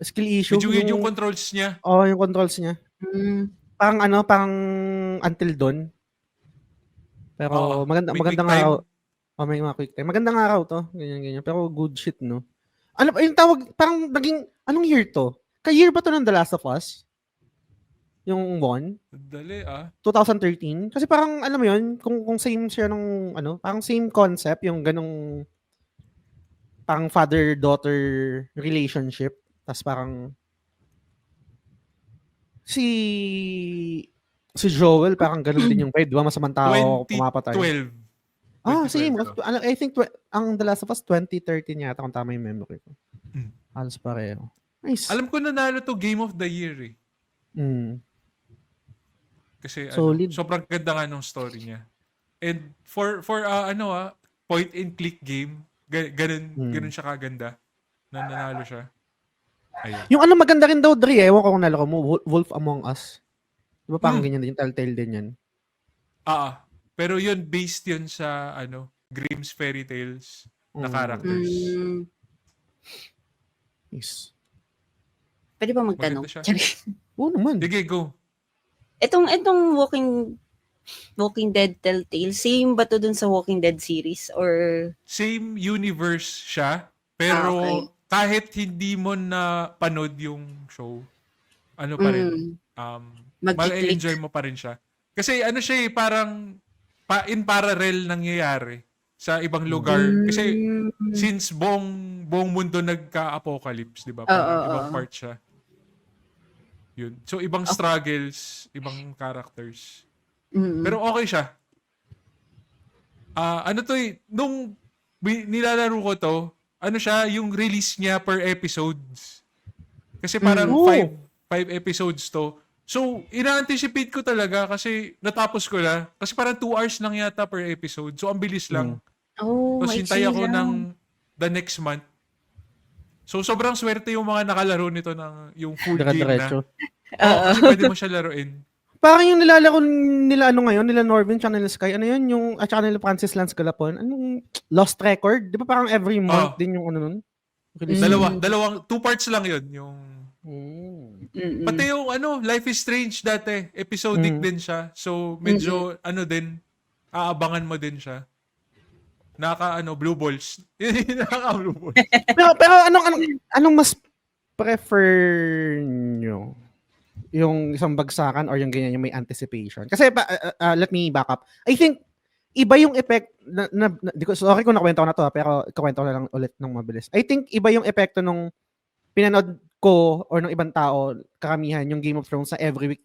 skill issue. Medyo weird yung controls niya. Oo, yung controls niya. Parang Until Dawn. Pero magandang araw. May mga quick time. Magandang araw to. Ganyan. Pero good shit, no? Ano pa yung tawag? Parang naging, anong year to? Ka-year ba to ng The Last of Us? Yung 1? Dali 2013? Kasi parang, alam mo yun, kung same siya nung, parang same concept, yung ganong, parang father-daughter relationship. Tapos parang, si Joel, parang ganun din yung vibe, di ba? Masamang tao, pumapatay. 2012. Same. I think ang The Last of Us 2013 yata kung tama yung memory ko. Halos pareho. Nice. Alam ko nanalo to Game of the Year Kasi sobrang ganda nga ng story niya. And for point and click game, ganun siya kaganda na nanalo siya. Ayun. Yung maganda rin daw, Dre, ewan ko kung nalaro mo, Wolf Among Us. Di ba parang ganyan din, Telltale din yan? Pero yun, based yun sa, Grimm's Fairy Tales na characters. Yes. Pwede ba magtanong? Oo naman. Sige, go. Itong Walking Dead Telltale, same ba to dun sa Walking Dead series? Or Same universe siya, pero kahit hindi mo na panood yung show, pa rin, ma-enjoy mo pa rin siya. Kasi siya parang in parallel nangyayari sa ibang lugar. Kasi since buong mundo nagka-apocalypse, di ba? Parang ibang part siya. Yun. So, ibang struggles, ibang characters. Pero okay siya. Nung nilalaro ko to, siya, yung release niya per episodes. Kasi parang 5 episodes to. So, ina-anticipate ko talaga kasi natapos ko na. Kasi parang 2 hours lang yata per episode. So, ang bilis lang. Tapos hintay ako ng the next month. So, sobrang swerte yung mga nakalaro nito ng yung full game na. Kasi pwede mo siya laruin. Parang yung nilalaro nila ngayon, nila Norvin, tsaka nila Sky, yung, at tsaka nila Francis Lance Galapon, Lost Record? Di ba parang every month din yung nun? Dalawang, 2 parts lang yun. Yung pati yung Life is Strange dati, episodic din siya. So medyo din, aabangan mo din siya. Blue balls. Blue balls. pero anong mas prefer nyo? Yung isang bagsakan or yung ganyan yung may anticipation? Kasi let me back up. I think iba yung effect sorry kung nakwento ko na to pero ikukwento ko na lang ulit ng mabilis. I think iba yung epekto nung pinanood ko or ng ibang tao, karamihan, yung Game of Thrones sa every week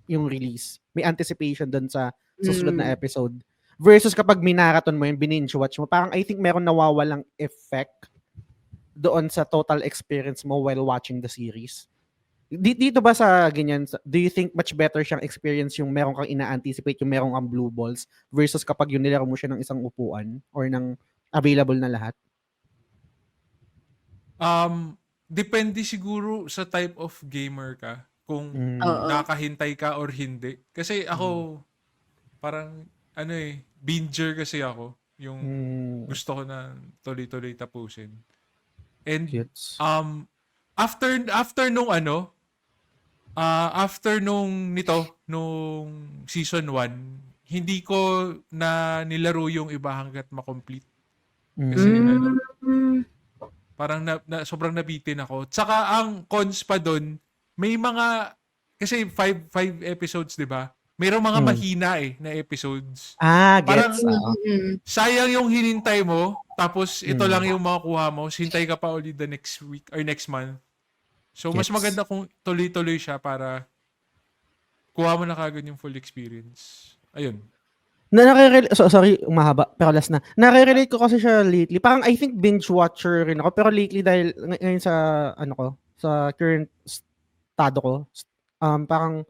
yung release. May anticipation dun sa susunod na episode. Versus kapag minaraton mo yung binge watch mo, parang I think meron nawawalang effect doon sa total experience mo while watching the series. Dito ba sa ganyan, do you think much better siyang experience yung meron kang ina-anticipate, yung meron kang blue balls versus kapag yung nilaro mo siya ng isang upuan or ng available na lahat? Depende siguro sa type of gamer ka. kung Oo. nakakahintay ka or hindi. Kasi ako, parang, binger kasi ako. Yung gusto ko na tuloy-tuloy tapusin. And, Gets. after nung season 1, hindi ko na nilaro yung iba hanggat makomplete. Kasi, parang sobrang nabitin ako. Tsaka ang cons pa doon, may mga, kasi five episodes, di ba? Mayroong mga mahina na episodes. Parang, Gets. sayang yung hinintay mo, tapos ito lang yung makukuha mo, hintay ka pa ulit the next week or next month. So, mas Gets. maganda kung tuloy-tuloy siya para kuha mo na kagad yung full experience. Ayun. Sorry, umahaba, pero last na. Nare-relate ko kasi siya lately. Parang I think binge watcher rin ako, pero lately dahil ngayon sa sa current estado ko, parang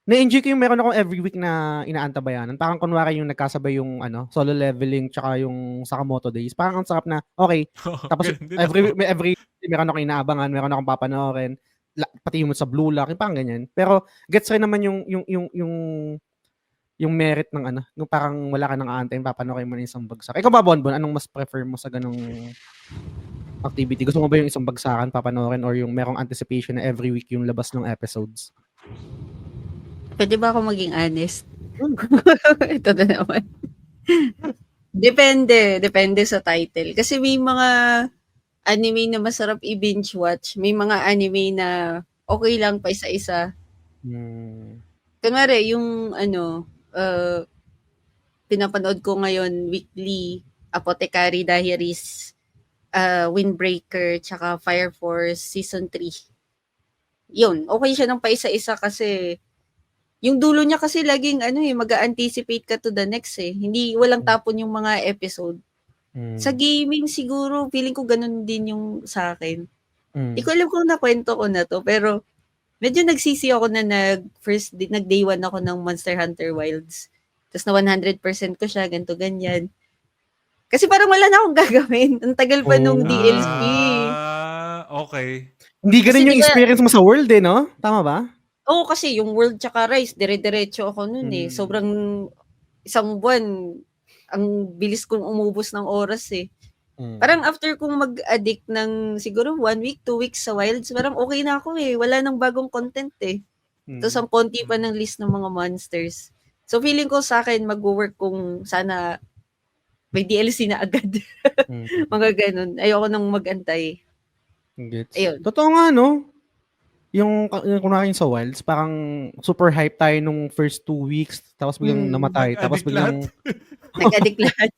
na-enjoy ko yung meron akong every week na inaantabayanan. Parang kunwari yung nagkasabay yung Solo Leveling tsaka yung Sakamoto Days. Parang ang sarap na, okay, tapos Ganun din ako. every meron akong inaabangan, meron akong papanoorin, pati yung sa Blue Lock, yung parang ganyan. Pero gets rin naman yung merit ng yung parang wala ka nang aantayin, papanoorin mo na isang bagsak. Ikaw ba, Bonbon, anong mas prefer mo sa ganong activity? Gusto mo ba yung isang bagsakan papanoorin or yung merong anticipation na every week yung labas ng episodes? Pwede ba ako maging honest? Ito na naman. Depende sa title. Kasi may mga anime na masarap i-binge watch. May mga anime na okay lang pa isa-isa. Kunwari, yung pinapanood ko ngayon weekly, Apothecary Diaries, Windbreaker, tsaka Fire Force Season 3. Yun, okay siya ng paisa-isa kasi yung dulo niya kasi laging mag-anticipate ka to the next Hindi, walang tapon yung mga episode. Sa gaming siguro, feeling ko ganun din yung sa akin. Hindi ko alam kung nakwento ko na to, pero medyo nagsisi ako na nag-day 1 ako ng Monster Hunter Wilds. Tapos na 100% ko siya, ganito, ganyan. Kasi parang wala na akong gagawin. Ang tagal pa nung DLC. Okay. Hindi ganun yung experience mo sa world no? Tama ba? Oo, kasi yung World tsaka Rise, dire-diretso ako nun Sobrang isang buwan, ang bilis kong umubos ng oras Parang after kong mag-addict ng siguro 1 week, 2 weeks sa Wilds, parang okay na ako Wala nang bagong content Tapos ang konti pa ng list ng mga monsters. So feeling ko sa akin mag-work kung sana may DLC na agad. Mga ganun. Ayoko nang mag-antay. Gets. Ayun. Totoo nga, no? Yung kunwari sa Wilds, parang super hype tayo nung first 2 weeks, tapos biglang namatay, tapos biglang nag-addict lahat.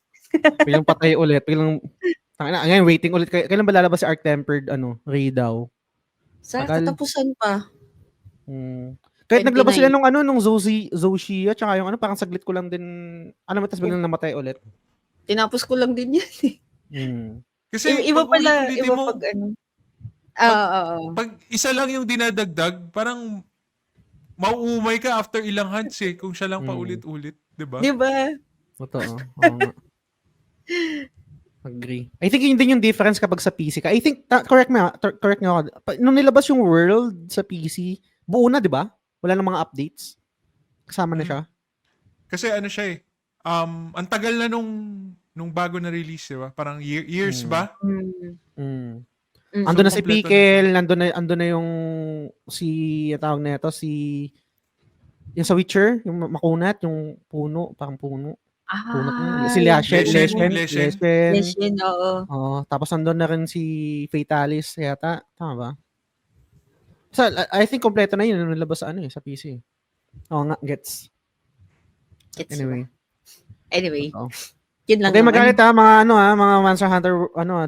biglang patay ulit, biglang ngayon waiting ulit. Kailan ba lalabas si Arc Tempered Ray daw? Sa katapusan pa. Kahit naglabas sila nung Zoshia, tsaka yung parang saglit ko lang din, tapos biglang namatay ulit. Tinapos ko lang din yan Kasi iba pala, ulit-ulitin iba mo, pag pag isa lang yung dinadagdag, parang mauumay ka after ilang hunts kung siya lang pa ulit-ulit, diba? Diba? Totoo. Agree. I think yun din yung difference kapag sa PC ka. I think, correct me ako, nung nilabas yung World sa PC, buo na, di ba? Wala nang mga updates. Kasama na siya. Kasi siya ang tagal na nung bago na release, di ba? Parang years ba? Ando na si Pickle, ando na yung tawag na ito, yung sa Witcher, yung makunat, yung puno, parang puno. Si Leshen, oo. Tapos andun na rin si Fatalis yata, tama ba? So, I think kompleto na yun nung nilabas sa sa PC. Oo nga, gets. Anyway. Yun lang okay, naman. magalit mga mga Monster Hunter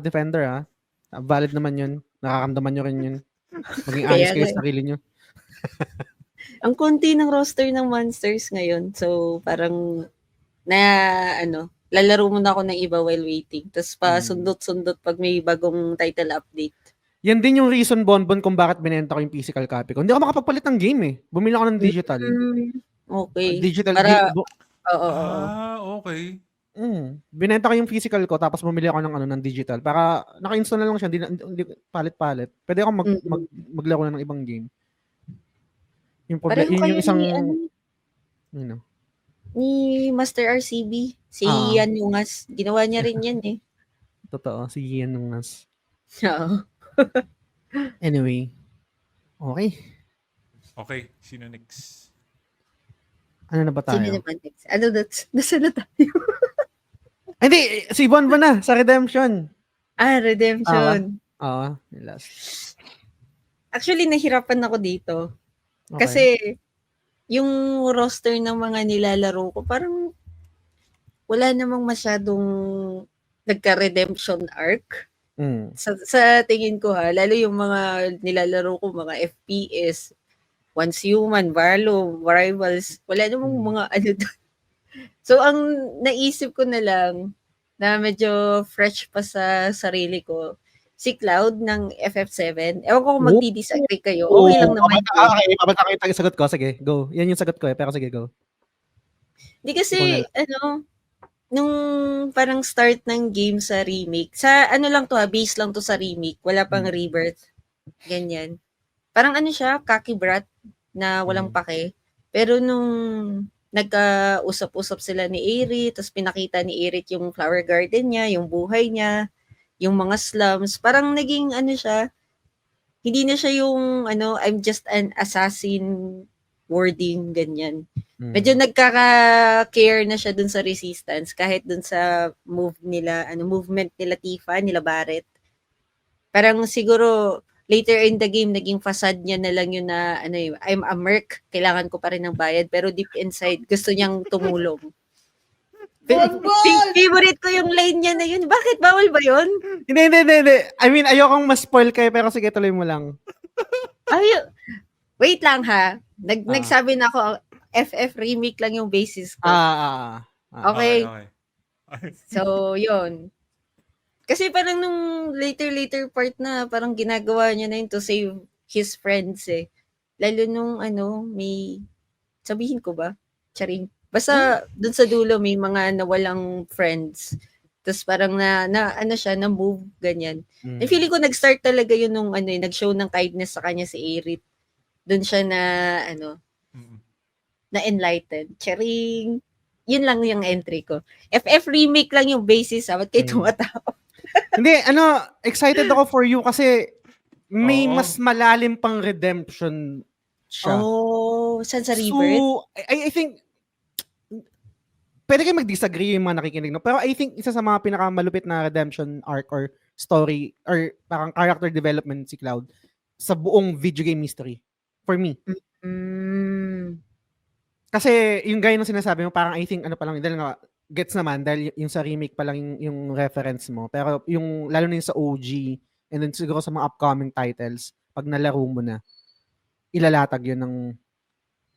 Defender valid naman yun. Nakakamdaman nyo rin yun. Maging honest kayo sa sarili nyo. Ang konti ng roster ng monsters ngayon. So, parang lalaro muna ako ng iba while waiting. Tapos sundot-sundot pag may bagong title update. Yan din yung reason, Bonbon, kung bakit binenta ko yung physical copy ko. Hindi ako makapagpalit ng game Bumili ako ng digital. Okay. Digital. Okay. Binenta ko yung physical ko, tapos bumili ako ng digital. Para naka-install na lang siya, hindi palit-palit. Pwede ako maglaro na ng ibang game. Yung Pareho yung kayo isang, ni, you know. ni Master RCB. Si Ian Lungas. Ginawa niya rin yan eh. Totoo, si Ian Lungas. Oo. Anyway. Okay. Okay, sino next? Ano na ba Sino tayo? naman next? Ano, nasa na tayo? Hindi, si Bon na, sa Redemption. Redemption. Oo, last. Actually, nahirapan ako dito. Okay. Kasi, yung roster ng mga nilalaro ko, parang wala namang masyadong nagka-redemption arc. Sa tingin ko lalo yung mga nilalaro ko, mga FPS, Once Human, Valo, Rivals, wala namang mga ano doon. So, ang naisip ko na lang, na medyo fresh pa sa sarili ko, si Cloud ng FF7. Ewan ko kung magdi-disagree kayo. Okay lang naman yun. Okay, babata ko yung sagot ko. Sige, go. Yan yung sagot ko pero sige, go. Hindi kasi, nung parang start ng game sa remake, sa ano lang to base lang to sa remake, wala pang rebirth. Ganyan. Parang ano siya, cocky brat na walang pake. Pero nung nagka-usap-usap sila ni Aerith, tapos pinakita ni Aerith yung flower garden niya, yung buhay niya, yung mga slums, parang naging ano siya, hindi na siya yung I'm just an assassin wording, ganyan. Medyo nagkaka-care na siya dun sa Resistance, kahit dun sa movement nila Tifa, nila Barret. Parang siguro, later in the game, naging facade niya na lang yun na, I'm a merc, kailangan ko pa rin ng bayad, pero deep inside, gusto niyang tumulong. Favorite ko yung line niya na yun. Bakit? Bawal ba yun? Hindi. I mean, ayokong ma-spoil kayo, pero sige, tuloy mo lang. Wait lang ha. Nagsabi na ako, FF remake lang yung basis ko. Okay. So, yun. Kasi parang nung later part na, parang ginagawa niya na yun to save his friends eh. Lalo nung may, sabihin ko ba? Charing. Basta dun sa dulo may mga nawalang friends. Tapos parang na move, ganyan. And feeling ko nag-start talaga yun nung nag-show ng kindness sa kanya si Aerith. Doon siya na na enlightened. Charing. Yun lang yung entry ko. FF remake lang yung basis. Ba't kayo tumatawa? Hindi, excited ako for you kasi may mas malalim pang redemption siya. Saan sa Rebirth? So, I think pwede kayo mag-disagree yung mga nakikinig, no? Pero I think isa sa mga pinakamalupit na redemption arc or story or parang character development si Cloud sa buong video game history. For me. Kasi yung gaya ng sinasabi mo, parang I think pa lang, dahil nga, gets naman, dahil yung sa remake pa lang yung reference mo. Pero yung, lalo na yung sa OG, and then siguro sa mga upcoming titles, pag nalaro mo na, ilalatag yun ng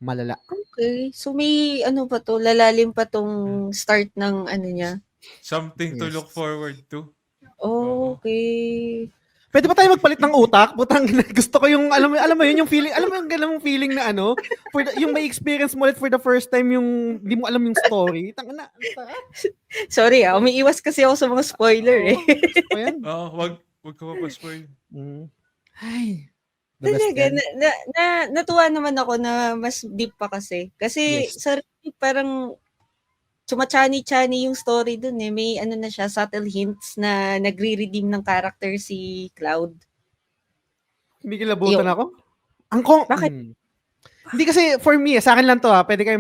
malala. Okay. So may pa to, lalalim pa tong start ng niya. Something to look forward to. Okay. Pwede ba tayo magpalit ng utak? Butang, gusto ko yung, alam mo yun, yung feeling, alam mo yung ganang feeling na yung may experience mo ulit for the first time, yung di mo alam yung story. Tangina, sorry umiiwas kasi ako sa mga spoiler eh. Wag ka pa-spoil. Ay. Talaga, natuwa naman ako na mas deep pa kasi. Kasi sa parang chumachani-chani yung story dun eh. May na siya, subtle hints na nagre-redeem ng character si Cloud. Hindi kilabutan ako? Bakit? Hindi kasi for me, sa akin lang to pwede kayo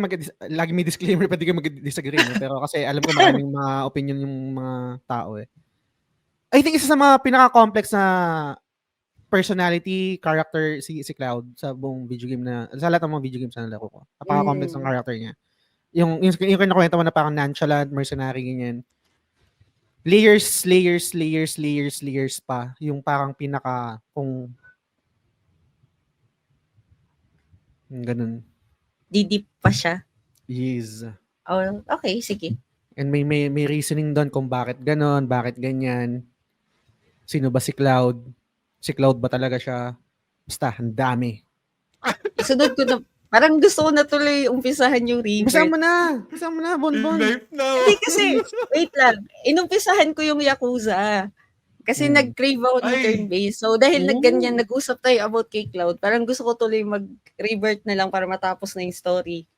lagi may disclaimer, pwede kayo mag-disagree. Pero kasi alam ko maraming mga opinion yung mga tao eh. I think isa sa mga pinaka-complex na personality, character si Cloud sa buong video game sa lahat ng mga video games na nalaro ko. Napaka-complex ng character niya. Yung kinakwento mo na parang nonchalant, mercenary, ganyan. Layers pa. Yung parang kung ganun. Didip pa siya? Yes. Okay, sige. And may reasoning doon kung bakit ganun, bakit ganyan. Sino ba si Cloud? Si Cloud ba talaga siya? Basta, ang dami. Isunod ko na. Parang gusto ko na tuloy umpisahan yung Rebirth. Umpisa mo na, Bonbon. Hindi kasi, wait lang. Inumpisahan ko yung Yakuza. Kasi nag-crave ako ng Ay! turn-based. So, dahil nagganyan, nag-usap tayo about kay Cloud, parang gusto ko tuloy mag-revert na lang para matapos na yung story.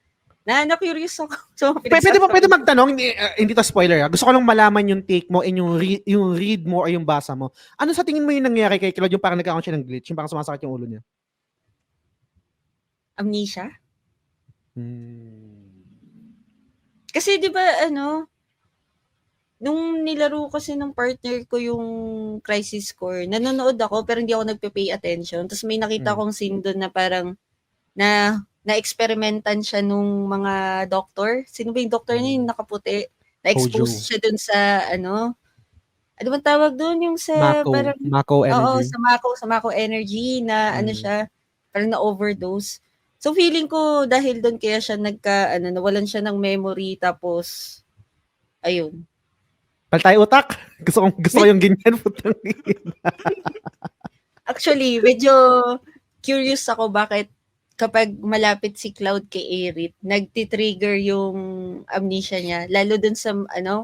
Na-curious ako sa mga Pwede magtanong, hindi to spoiler. Gusto ko lang malaman yung take mo and yung read mo or yung basa mo. Ano sa tingin mo yung nangyari kay Cloud, yung parang nagkakaroon siya ng glitch, yung parang sumasakit yung ulo niya? Amnesia? Kasi di ba nung nilaro kasi ng partner ko yung Crisis Core, nanonood ako pero hindi ako nagpe-pay attention. Tapos may nakita akong scene doon na parang na-experimentan siya nung mga doctor. Sino ba yung doctor niya yung nakaputi? Na-expose siya doon sa ano bang tawag doon? Yung sa parang Mako Energy. Oo, sa Mako Energy na ano siya, parang na-overdose. So feeling ko dahil doon kaya siya nawalan siya ng memory tapos ayun. Paltay utak. Gusto ko yung ganyan. Actually, medyo curious ako bakit kapag malapit si Cloud kay Aerith, nagti-trigger yung amnesia niya. Lalo dun sa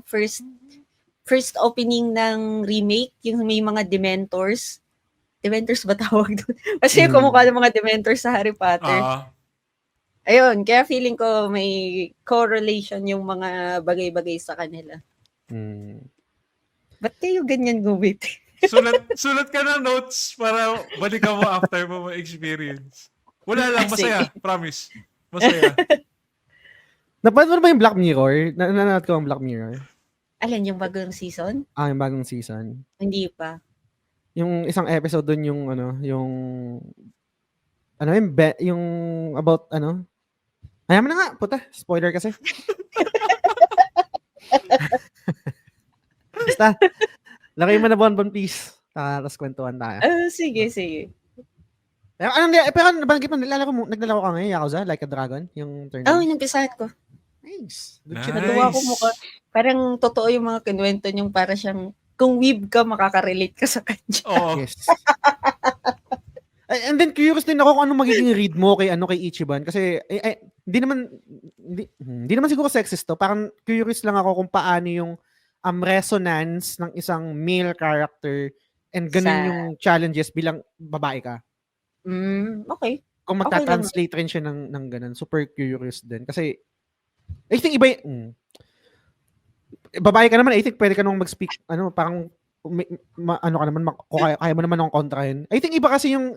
first opening ng remake, yung may mga Dementors. Dementors ba tawag doon? Kasi kumukha ng mga Dementors sa Harry Potter. Ayun, kaya feeling ko may correlation yung mga bagay-bagay sa kanila. Ba't kayo ganyan gumit? Sulat ka ng notes para balikan mo after mo ma-experience. Wala lang, masaya. Promise. Masaya. Napanood mo ba yung Black Mirror? Nanonood ko ang Black Mirror. Alin, yung bagong season? Yung bagong season. Hindi pa. Yung isang episode doon yung about ayaw mo na nga, puta. Spoiler kasi. Basta, lagay mo na bonbon please. Tapos kwentuhan tayo. Sige. Pero nabanggit mo, naglalaro ka ngayon, Yakuza, Like a Dragon, yung turn. Inumpisahan ko. Nice. Natuwa ko mukha. Parang totoo yung mga kinuwento niyong para siyang, kung weeb ka, makaka-relate ka sa kanya. Yes. And then curious din ako kung ano magiging read mo kay Ichiban kasi hindi naman siguro sexist to. Parang curious lang ako kung paano yung resonance ng isang male character and ganun yung challenges bilang babae ka. Okay. Kung magta-translate rin siya ng ganun. Super curious din. Kasi I think iba babae ka naman, I think pwede ka nung mag-speak parang kaya mo naman ng kontrahin. I think iba kasi yung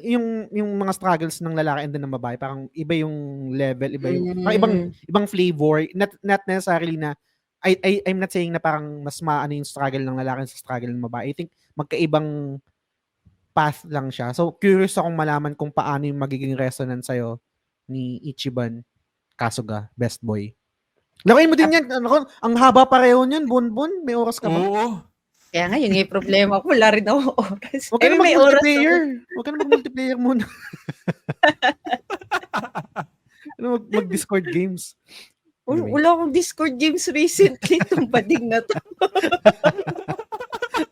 mga struggles ng lalaki and din ng babae. Parang iba yung level, iba yung ibang flavor. Not necessarily na I'm not saying na parang mas maano yung struggle ng lalaki sa struggle ng babae. I think magkaibang path lang siya. So curious akong malaman kung paano yung magiging resonance sa'yo ni Ichiban Kasuga, Best Boy. Lakuin mo din yan. Ang haba pareho niyan, Bonbon. May oras ka ba? Oo. Kaya nga, yun yung problema ko. Wala rin ako oras. Huwag ka na mag-multiplayer muna. Mag-Discord games. Anyway. Wala akong Discord games recently. Itong bading na to.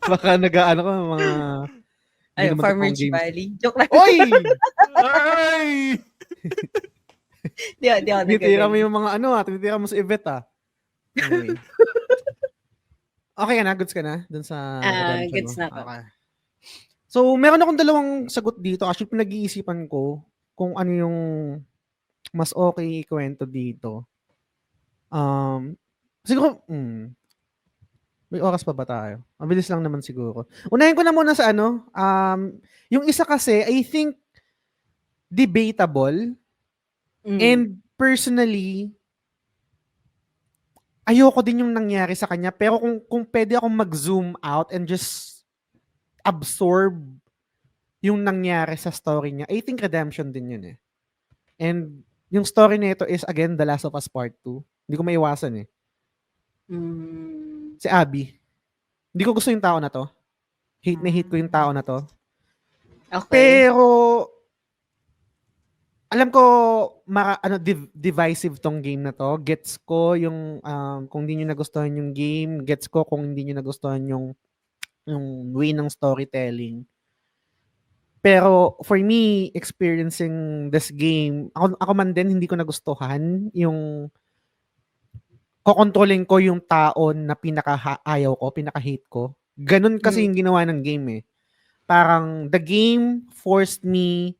Baka nag-ano ka mga... Farmer's Valley. Joke lang. Oy! Ay! Di ako tinitira mo yung mga tinitira mo sa Yvette Anyway. Okay ka na? Goods ka na? Dun sa goods na ako. Okay. So, meron akong dalawang sagot dito. Actually, pinag-iisipan ko kung ano yung mas okay ikwento dito. Siguro, may oras pa ba tayo? Mabilis lang naman siguro. Unahin ko na muna sa yung isa kasi, I think, debatable. And personally, ayoko din yung nangyari sa kanya. Pero kung pwede akong mag-zoom out and just absorb yung nangyari sa story niya, I think redemption din yun eh. And yung story nito is, again, The Last of Us Part 2. Hindi ko maiwasan eh. Si Abby. Hindi ko gusto yung tao na to. Hate na hate ko yung tao na to. Okay. Pero, alam ko, divisive tong game na to. Gets ko yung, kung hindi nyo nagustuhan yung game, gets ko kung hindi nyo nagustuhan yung way ng storytelling. Pero, for me, experiencing this game, ako man din, hindi ko nagustuhan yung kokontrolin ko yung tao na pinaka-ayaw ko, pinaka-hate ko Ganun kasi yung ginawa ng game eh. Parang the game forced me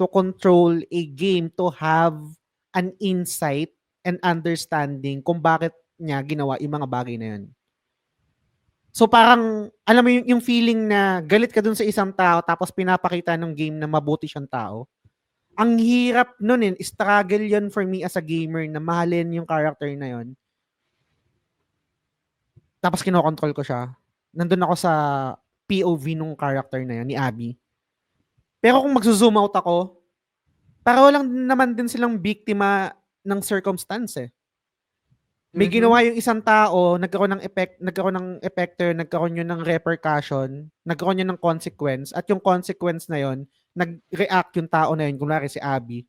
to control a game to have an insight and understanding kung bakit niya ginawa yung mga bagay na yun. So parang, alam mo yung feeling na galit ka dun sa isang tao tapos pinapakita ng game na mabuti siyang tao. Ang hirap nun eh. Struggle yun for me as a gamer na mahalin yung character na yun. Tapos kinokontrol ko siya. Nandun ako sa POV nung character na yun, ni Abby. Pero kung magzo-zoom out ako, para walang naman din silang biktima ng circumstance eh. May ginawa yung isang tao, nagkaroon ng effector, nagkaroon yun ng repercussion, nagkaroon yun ng consequence, at yung consequence na yun, nag-react yung tao na yun, kunwari si Abby,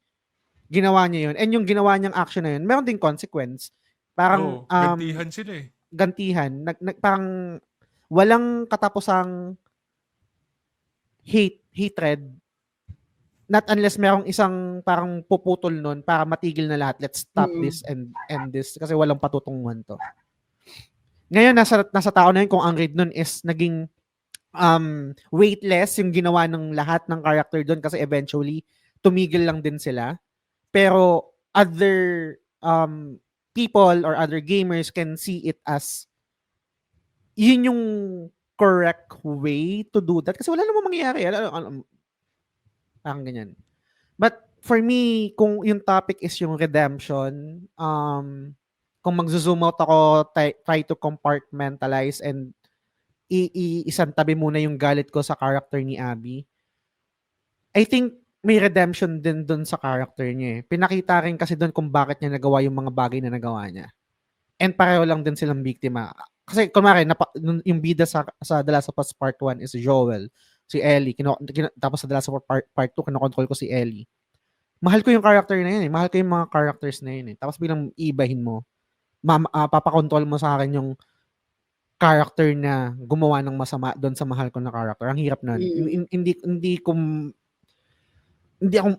ginawa niya yun, and yung ginawa niyang action na yun, meron ding consequence. Parang, gantihan sila eh. Gantihan. Parang, walang katapusang hatred, not unless merong isang parang puputol nun para matigil na lahat. Let's stop this and end this. Kasi walang patutunguhan to. Ngayon, nasa tao na yun kung ang read nun is naging weightless yung ginawa ng lahat ng character doon kasi eventually tumigil lang din sila. Pero other people or other gamers can see it as yun yung correct way to do that. Kasi wala namang mangyayari. Parang ganyan. But for me, kung yung topic is yung redemption, kung magzo-zoom out ako, try to compartmentalize and isang tabi muna yung galit ko sa character ni Abby. I think may redemption din dun sa character niya eh. Pinakita rin kasi dun kung bakit niya nagawa yung mga bagay na nagawa niya. And pareho lang din silang biktima. Kasi kunwari, yung bida sa The Last of Us Part 1 is Joel, si Ellie. Tapos sa The Last of Us Part 2, kinokontrol ko si Ellie. Mahal ko yung character na yun eh. Mahal ko yung mga characters na yun eh. Tapos bilang ibahin mo, papakontrol mo sa akin yung character na gumawa ng masama doon sa mahal ko na character. Ang hirap nun. Hindi ako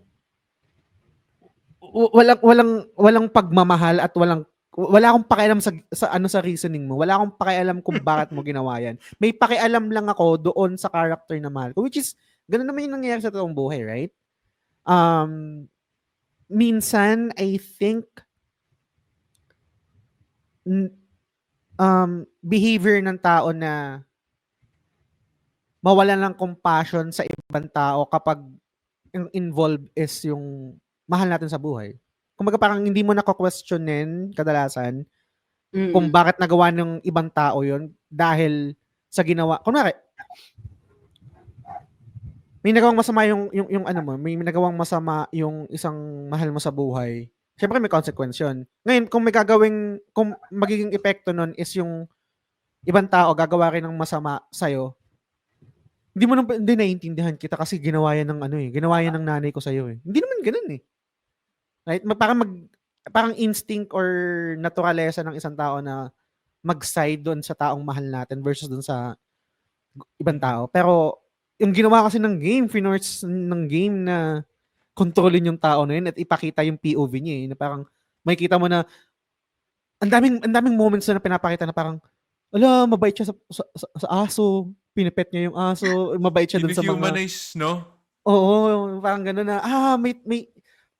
walang pagmamahal at wala akong pakialam sa reasoning mo. Wala akong pakialam kung bakit mo ginawa yan. May pakialam lang ako doon sa character na mahal ko, which is ganun naman yung nangyayari sa totoong buhay, right? Minsan I think behavior ng tao na mawalan ng compassion sa ibang tao kapag yung involved is yung mahal natin sa buhay. Kumbaga parang hindi mo nako-questionin kadalasan kung bakit nagawa ng ibang tao yun dahil sa ginawa. Kunwari, may nagawang masama yung ano mo, may nagawang masama yung isang mahal mo sa buhay. Siyempre may consequence yun. Ngayon, kung magiging epekto nun is yung ibang tao gagawa rin ng masama sa'yo, hindi naiintindihan kita kasi ginawa yan ng nanay ko sa'yo eh. Hindi naman ganun eh. Right? Parang instinct or naturalesa ng isang tao na mag-side doon sa taong mahal natin versus doon sa ibang tao. Pero yung ginawa kasi ng game, finorce ng game na kontrolin yung tao na yun at ipakita yung POV niya eh. Na parang makikita mo na ang daming moments na pinapakita na parang mabait siya sa aso, pinipet niya yung aso, mabait siya doon sa mga... Humanize, no? Oo, parang gano'n na, may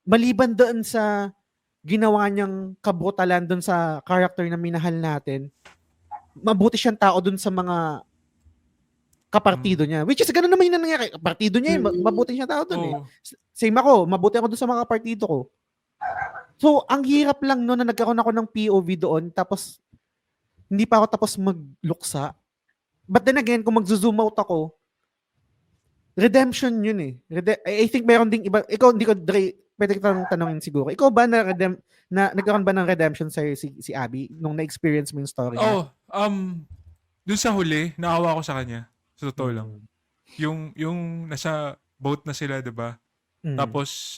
maliban doon sa ginawa niyang kabrutalan doon sa character na minahal natin, mabuti siyang tao doon sa mga kapartido niya. Which is, gano'n naman yung nangyari. Partido niya mabuti siyang tao doon eh. Same ako, mabuti ako doon sa mga partido ko. So, ang hirap lang no na nagkaroon ako ng POV doon, tapos hindi pa ako tapos magluksa. But then again, kung magzo-zoom out ako, redemption yun eh. I think meron ding iba. Ikaw, hindi ko, Dre, pwede kitang tanongin siguro. Ikaw ba nagkaroon ba ng redemption sa'yo si Abby nung na-experience mo yung story niya? Dun sa huli, naawa ko sa kanya. Sa totoo lang. Yung nasa boat na sila, diba? Tapos,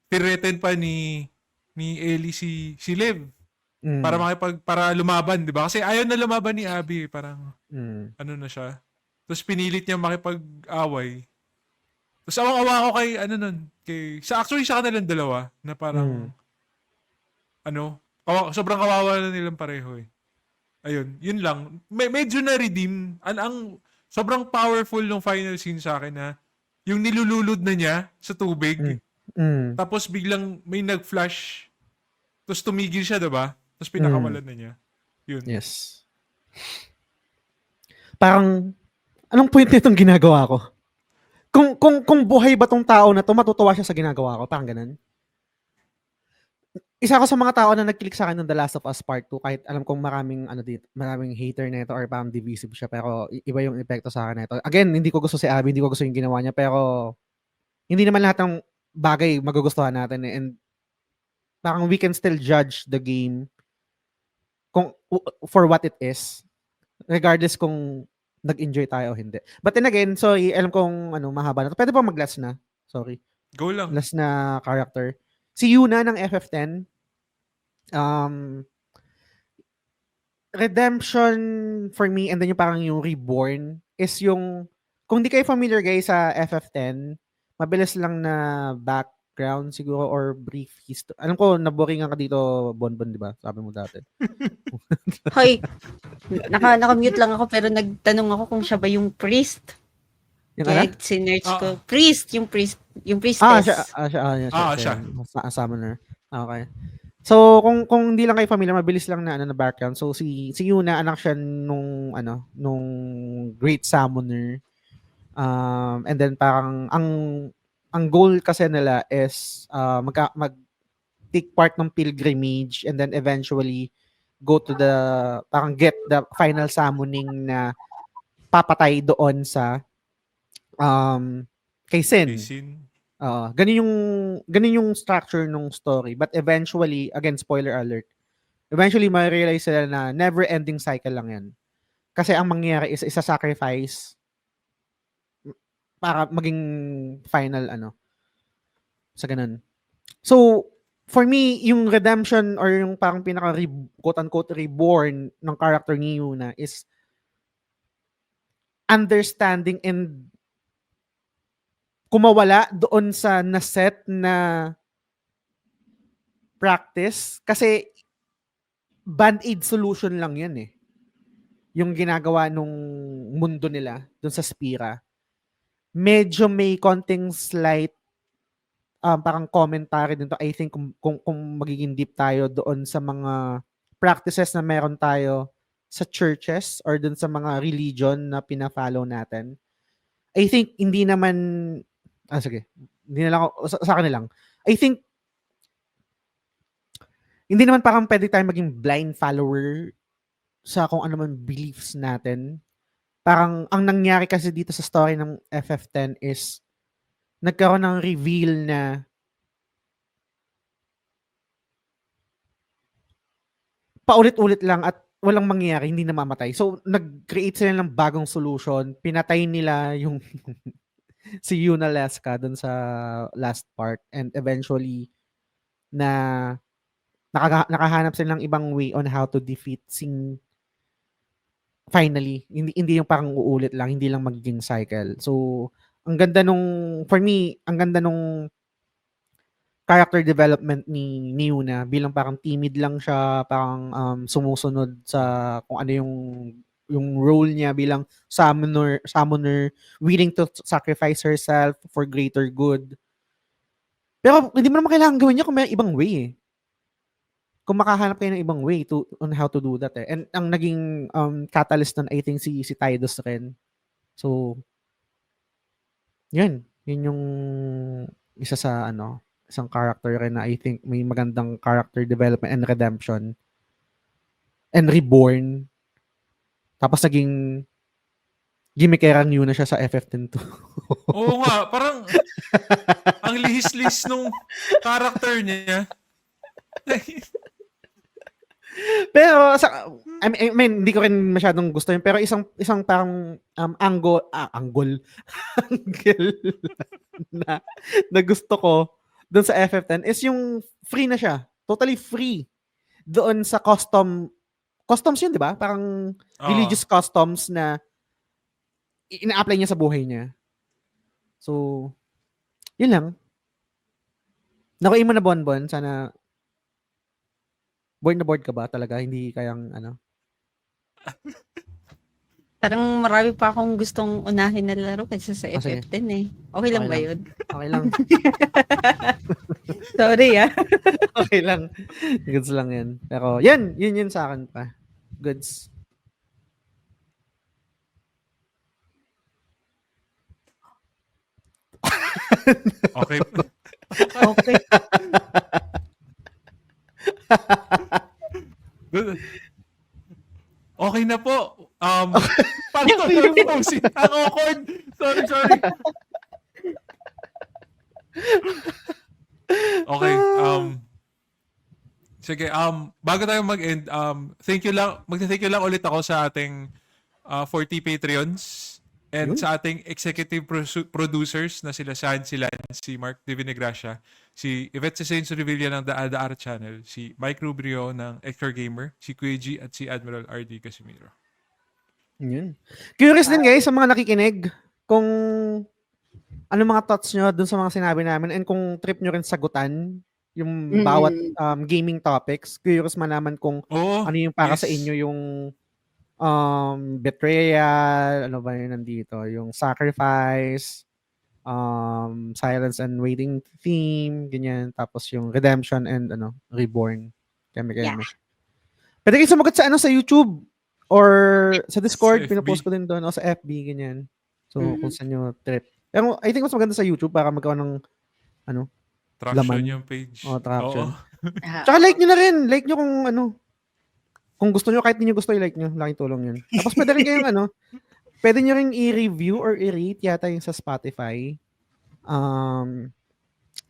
threaten pa ni Ellie si Liv. Para lumaban, diba? Kasi ayaw na lumaban ni Abby. Parang, na siya. Tapos pinilit niya makipag-away. Tapos awang-awa ako actually sa kanilang dalawa, na parang, sobrang kawawa na nilang pareho eh. Ayun, yun lang. Medyo na-redeem. Ang sobrang powerful ng final scene sa akin na yung nilululod na niya sa tubig, Mm. tapos biglang may nag-flash, tapos tumigil siya, diba? Tapos Mm. pinakawalan na niya. Yun. Yes. Parang, anong point nitong ginagawa ko? Kung buhay ba tong tao na to, matutuwa siya sa ginagawa ko. Parang ganun. Isa ako sa mga tao na nag-click sa akin ng The Last of Us Part 2 kahit alam kong maraming hater nito or parang divisive siya pero iba yung epekto sa akin nito. Again, hindi ko gusto si Abby, hindi ko gusto yung ginawa niya pero hindi naman lahat ng bagay magugustuhan natin and parang we can still judge the game for what it is regardless kung nag-enjoy tayo o hindi. But then again, sorry, alam kong mahaba na to. Pwede ba mag-last na? Sorry. Go lang. Last na character. Si Yuna ng FF10, redemption for me and then yung parang yung reborn is yung kung di kayo familiar guys sa FF10, mabilis lang na background siguro or brief history. Alam ko naboringan ka dito, Bonbon, di ba? Sabi mo dati. Hoy, naka-mute lang ako pero nagtanong ako kung siya ba yung priest. Yung Kaya ano? sinerch ko. Priest, yung priestess. Siya. Summoner. Okay. So kung hindi lang kayo familiar, mabilis lang na na background. So si Yuna anak siya nung Great Summoner. And then parang ang goal kasi nila is mag take part ng pilgrimage and then eventually go to the parang get the final summoning na papatay doon sa kay Sin. Ganun yung structure ng story. But eventually, again, spoiler alert, eventually, ma-realize sila na never-ending cycle lang yan. Kasi ang mangyayari is isa-sacrifice para maging final, sa ganun. So, for me, yung redemption or yung parang pinaka quote-unquote reborn ng character ni Yuna is understanding and kumawala doon sa naset na practice kasi band-aid solution lang yan eh. Yung ginagawa nung mundo nila doon sa Spira. Medyo may konting slight parang commentary dito. I think kung magiging deep tayo doon sa mga practices na meron tayo sa churches or doon sa mga religion na pina-follow natin. I think hindi naman sige. Hindi na lang ako, sa akin lang. I think hindi naman parang pwede tayo maging blind follower sa kung ano man beliefs natin. Parang ang nangyari kasi dito sa story ng FF10 is nagkaroon ng reveal na paulit-ulit lang at walang mangyayari, hindi namamatay. So, nag-create sila ng bagong solution. Pinatay nila yung si Yuna Leska dun sa last part and eventually nakahanap sila ng ibang way on how to defeat Sing finally. Hindi yung parang uulit lang, hindi lang magiging cycle. So, ang ganda for me, ang ganda nung character development ni Yuna bilang parang timid lang siya, parang sumusunod sa kung ano yung role niya bilang summoner, willing to sacrifice herself for greater good. Pero hindi mo naman kailangan gawin niya kung may ibang way eh. Kung makahanap kayo ng ibang way on how to do that eh. And ang naging catalyst nun, I think si Tidus rin. So, yun yung isa sa isang character rin na I think may magandang character development and redemption and reborn. Tapos naging gimmikerang yun na siya sa FF10 Oo nga, parang ang lihis-lihis nung character niya. Pero I mean, hindi ko rin masyadong gusto yun. Pero isang parang angle na gusto ko doon sa FF10 is yung free na siya. Totally free. Doon sa customs yun, di ba? Parang religious customs na ina-apply niya sa buhay niya. So, yun lang. Nakuha mo na Bonbon. Sana board na board ka ba talaga? Hindi kayang Parang marami pa akong gustong unahin na laro kaysa sa Sige. FF10 eh. Okay lang ba lang. yun? Okay lang. Sorry Okay lang. Goods lang yan. Pero yan, yun sa akin pa. Goods. Okay. Okay. Okay na po. Paano yung posing? Ang awkward. Sorry. Okay. Sige, bago tayo mag-end, thank you lang ulit ako sa ating 40 Patreons and sa ating executive producers na sila San, si Mark De Vinegracia, si Yvette Cesenzo Revilla ng The Art Channel, si Mike Rubrio ng Hector Gamer, si Kuya G at si Admiral RD Casimiro. Yun. Curious din guys sa mga nakikinig kung ano mga thoughts nyo dun sa mga sinabi namin and kung trip nyo rin sagutan yung bawat gaming topics. Curious malaman kung ano yung para sa inyo yung betrayal, ano ba yun nandito, yung sacrifice, silence and waiting theme, ganyan, tapos yung redemption and reborn. Keme. Pwede kayo sumagot sa sa YouTube or sa Discord, Sa FB. pinopost ko din doon o sa FB, ganyan. So, kung saan nyo trip. Pero I think mas maganda sa YouTube para magkaroon ng traction laman. yung page. Traction. Oo. Tsaka like nyo na rin. Like nyo kung gusto nyo, kahit hindi nyo gusto, i-like nyo. Laking tulong yun. Tapos pwede rin kayong pwede nyo rin i-review or i-rate yata yung sa Spotify.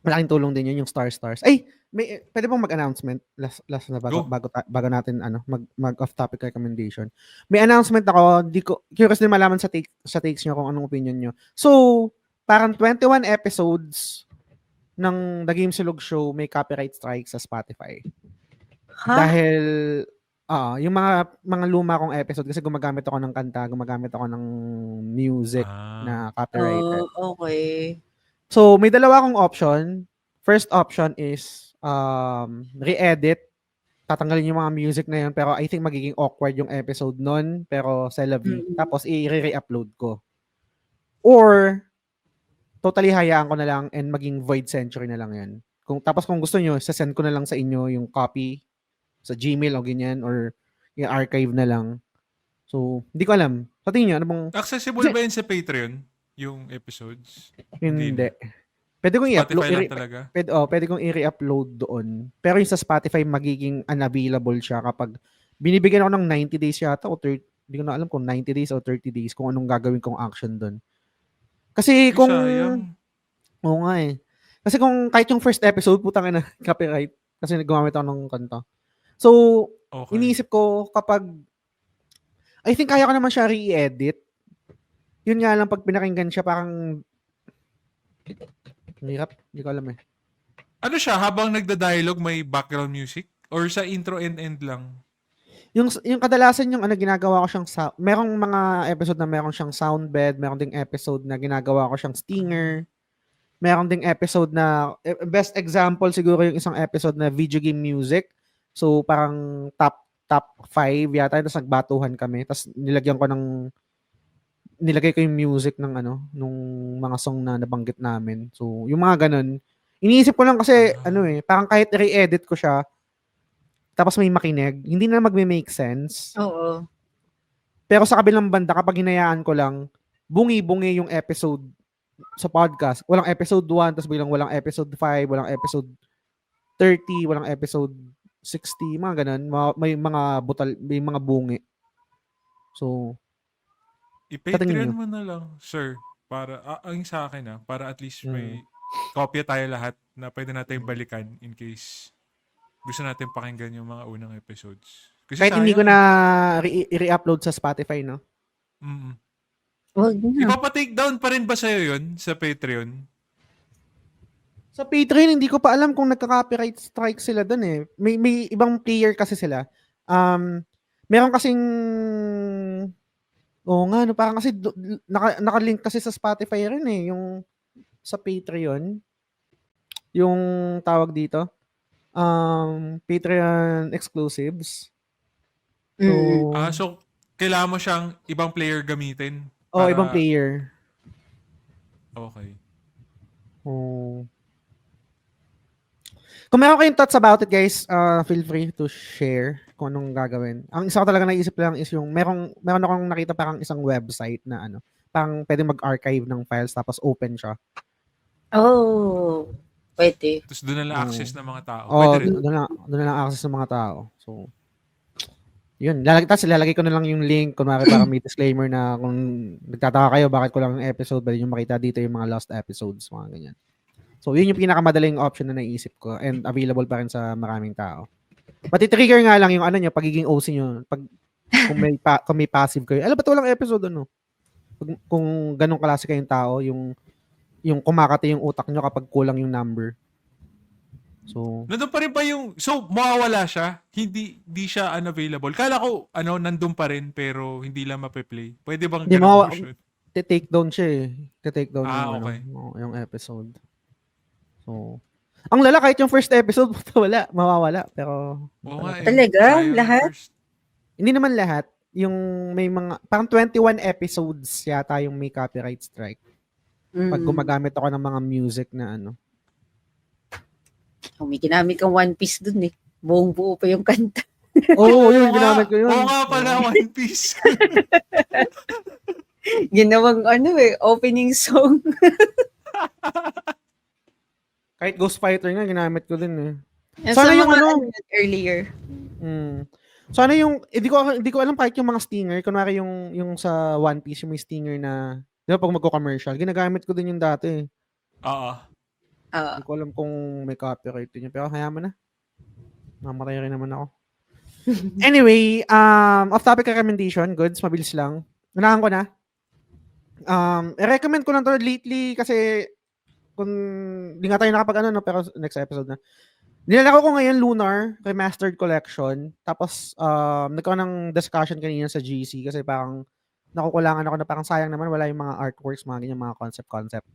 Malaking tulong din yun yung stars. Ay, pwede pong mag-announcement last na bago natin mag off topic recommendation. May announcement ako, curious din malaman sa takes nyo kung anong opinion nyo. So, parang 21 episodes ng The Game Silog Show may copyright strike sa Spotify. Dahil yung mga luma kong episode kasi gumagamit ako ng kanta, gumagamit ako ng music na copyrighted. Okay. So, may dalawa akong option. First option is re-edit. Tatanggalin yung mga music na yun pero I think magiging awkward yung episode nun pero c'est la vie. Tapos i-re-upload ko. Or totally hayaan ko na lang and maging void century na lang yan. Tapos kung gusto nyo, sasend ko na lang sa inyo yung copy sa Gmail o ganyan or yung archive na lang. So, hindi ko alam. Sa tingin nyo, ano bang... Accessible ba yun sa Patreon? Yung episodes? Hindi. Pwede kong i-upload. Spotify lang talaga? Pwede kong i-re-upload doon. Pero yung sa Spotify, magiging unavailable siya kapag binibigyan ako ng 90 days yata o 30, hindi ko na alam kung 90 days o 30 days kung anong gagawin kong action doon. Kasi kung... Oo nga eh. Kasi kung kahit yung first episode, putang ina, copyright. Kasi gumamit ako ng kanta. So, iniisip ko kapag... I think kaya ko naman siya re-edit. Yun nga lang, pag pinakinggan siya, parang... Hirap. Hindi ko alam eh. Ano siya? Habang nagda-dialogue, may background music? Or sa intro and end lang? Yung kadalasan yung ginagawa ko siyang merong mga episode na meron siyang sound bed, meron ding episode na ginagawa ko siyang stinger. Meron ding episode na best example siguro yung isang episode na video game music. So parang top 5 yata tapos nagbatuhan kami. Tapos nilagay ko yung music ng nung mga song na nabanggit namin. So yung mga ganun, iniisip ko lang kasi parang kahit re-edit ko siya tapos may makinig, hindi na magme-make sense. Oo. Pero sa kabilang banda, kapag hinayaan ko lang, bungi-bungi yung episode sa podcast. Walang episode 1, tapos bilang walang episode 5, walang episode 30, walang episode 60, mga ganun. May mga bungi. So, I-Patreon mo na lang, sir. Para, ang sa akin para at least may kopya tayo lahat na pwede natin balikan in case gusto natin pakinggan yung mga unang episodes. Kasi kahit hindi ko na i-re-upload sa Spotify, no? Wag na. Ipapa-take down pa rin ba sa'yo yun sa Patreon? Sa Patreon, hindi ko pa alam kung nagka-copyright strike sila dun eh. May ibang player kasi sila. Meron kasing nga, parang kasi naka-link kasi sa Spotify rin eh, yung sa Patreon. Yung tawag dito. Patreon exclusives. So kailangan mo siyang ibang player gamitin. Oh, ibang player. Okay. Oh. Kung meron kayong thoughts about it, guys, feel free to share kung anong gagawin. Ang isa ko talaga naisip lang is yung meron akong nakita parang isang website na parang pwede mag-archive ng files tapos open siya. Oh, pwede. Tapos doon na lang access ng mga tao. Oh, Pwede rin. doon na lang access ng mga tao. So, yun. Lalagay ko na lang yung link. Kunwari parang may disclaimer na kung nagtataka kayo bakit ko lang yung episode, pwede nyo makita dito yung mga lost episodes, mga ganyan. So, yun yung pinakamadaling option na naisip ko and available pa rin sa maraming tao. Mati-trigger nga lang yung pagiging OC nyo. Kung may passive kayo. Alam, ba't walang episode, kung ganong klase kayong tao, yung kumakati yung utak nyo kapag kulang yung number. So, nandun pa rin ba so mawawala siya? Hindi siya unavailable. Kala ko, nandun pa rin pero hindi lang mape-play. Pwede bang hindi ganun version? take down siya eh. Take down okay. yung episode. So, ang lala kahit yung first episode mawawala. Pero talaga? Lahat? Hindi naman lahat. Yung may mga, parang 21 episodes yata yung may copyright strike. Pag gumagamit ako ng mga music na may ginamit kang One Piece dun eh. Buong buo pa yung kanta. Oo, yun, ginamit ko yun. Oo nga pala, One Piece. Ginawang opening song. Kahit Ghost Fighter nga, ginamit ko din eh. Sana yung earlier. Sana yung, hindi ko alam kahit yung mga stinger, kunwari yung sa One Piece, yung may stinger na, di ba pag magko-commercial, ginagamit ko din yung dati. Hindi ko alam kung may copyright din yun, pero hayaman na. Mamatay rin naman ako. Anyway, off-topic recommendation, goods, mabilis lang. Unahan ko na. I-recommend ko lang to lately kasi kung di nga tayo nakapag pero next episode na. Nilalako ko ngayon Lunar Remastered Collection. Tapos, nagkaroon ng discussion kanina sa GC kasi parang nakukulangan ako na parang sayang naman wala yung mga artworks, mga ganyan, mga concept.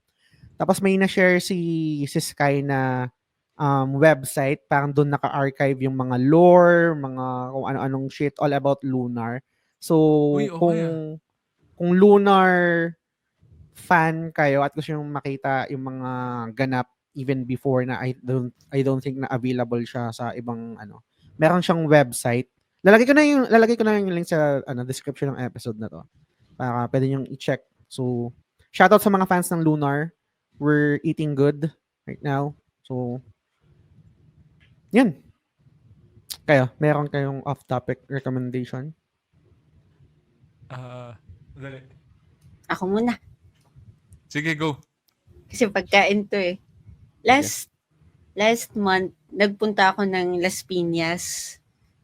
Tapos may na-share si Sky na website, parang doon naka-archive yung mga lore, mga kung ano-anong shit all about Lunar. So, kung Lunar fan kayo at gusto yung makita yung mga ganap even before na I don't think na available siya sa ibang meron siyang website. Lalagay ko na yung link sa description ng episode na to para pwede niyo i-check. So, shoutout sa mga fans ng Lunar. We're eating good right now. So, yun. Kayo, meron kayong off-topic recommendation? Dali. Ako muna. Sige, go. Kasi pagkain to eh. Last month, nagpunta ako ng Las Piñas.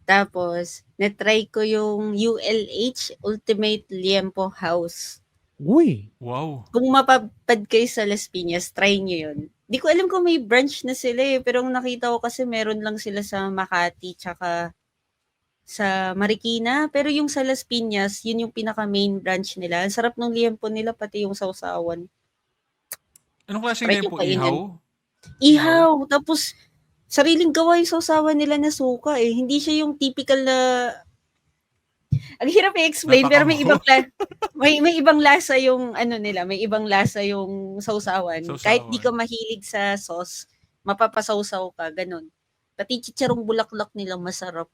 Tapos, na-try ko yung ULH, Ultimate Liempo House. Uy! Wow. Kung mapapad kayo sa Las Piñas, try nyo yun. Di ko alam kung may branch na sila eh. Pero ang nakita ko kasi meron lang sila sa Makati tsaka sa Marikina. Pero yung sa Las Piñas, yun yung pinaka-main branch nila. Ang sarap ng liempo nila, pati yung sausawan. Anong klaseng liempo? Ihaw? Ihaw. Tapos, sariling gawa yung sausawan nila na suka eh. Hindi siya yung typical na... Ang hirap i-explain, pero may ibang may ibang lasa yung nila, may ibang lasa yung sausawan. Kahit di ka mahilig sa sauce, mapapasawsaw ka, ganun. Pati chicharong bulaklak nila masarap.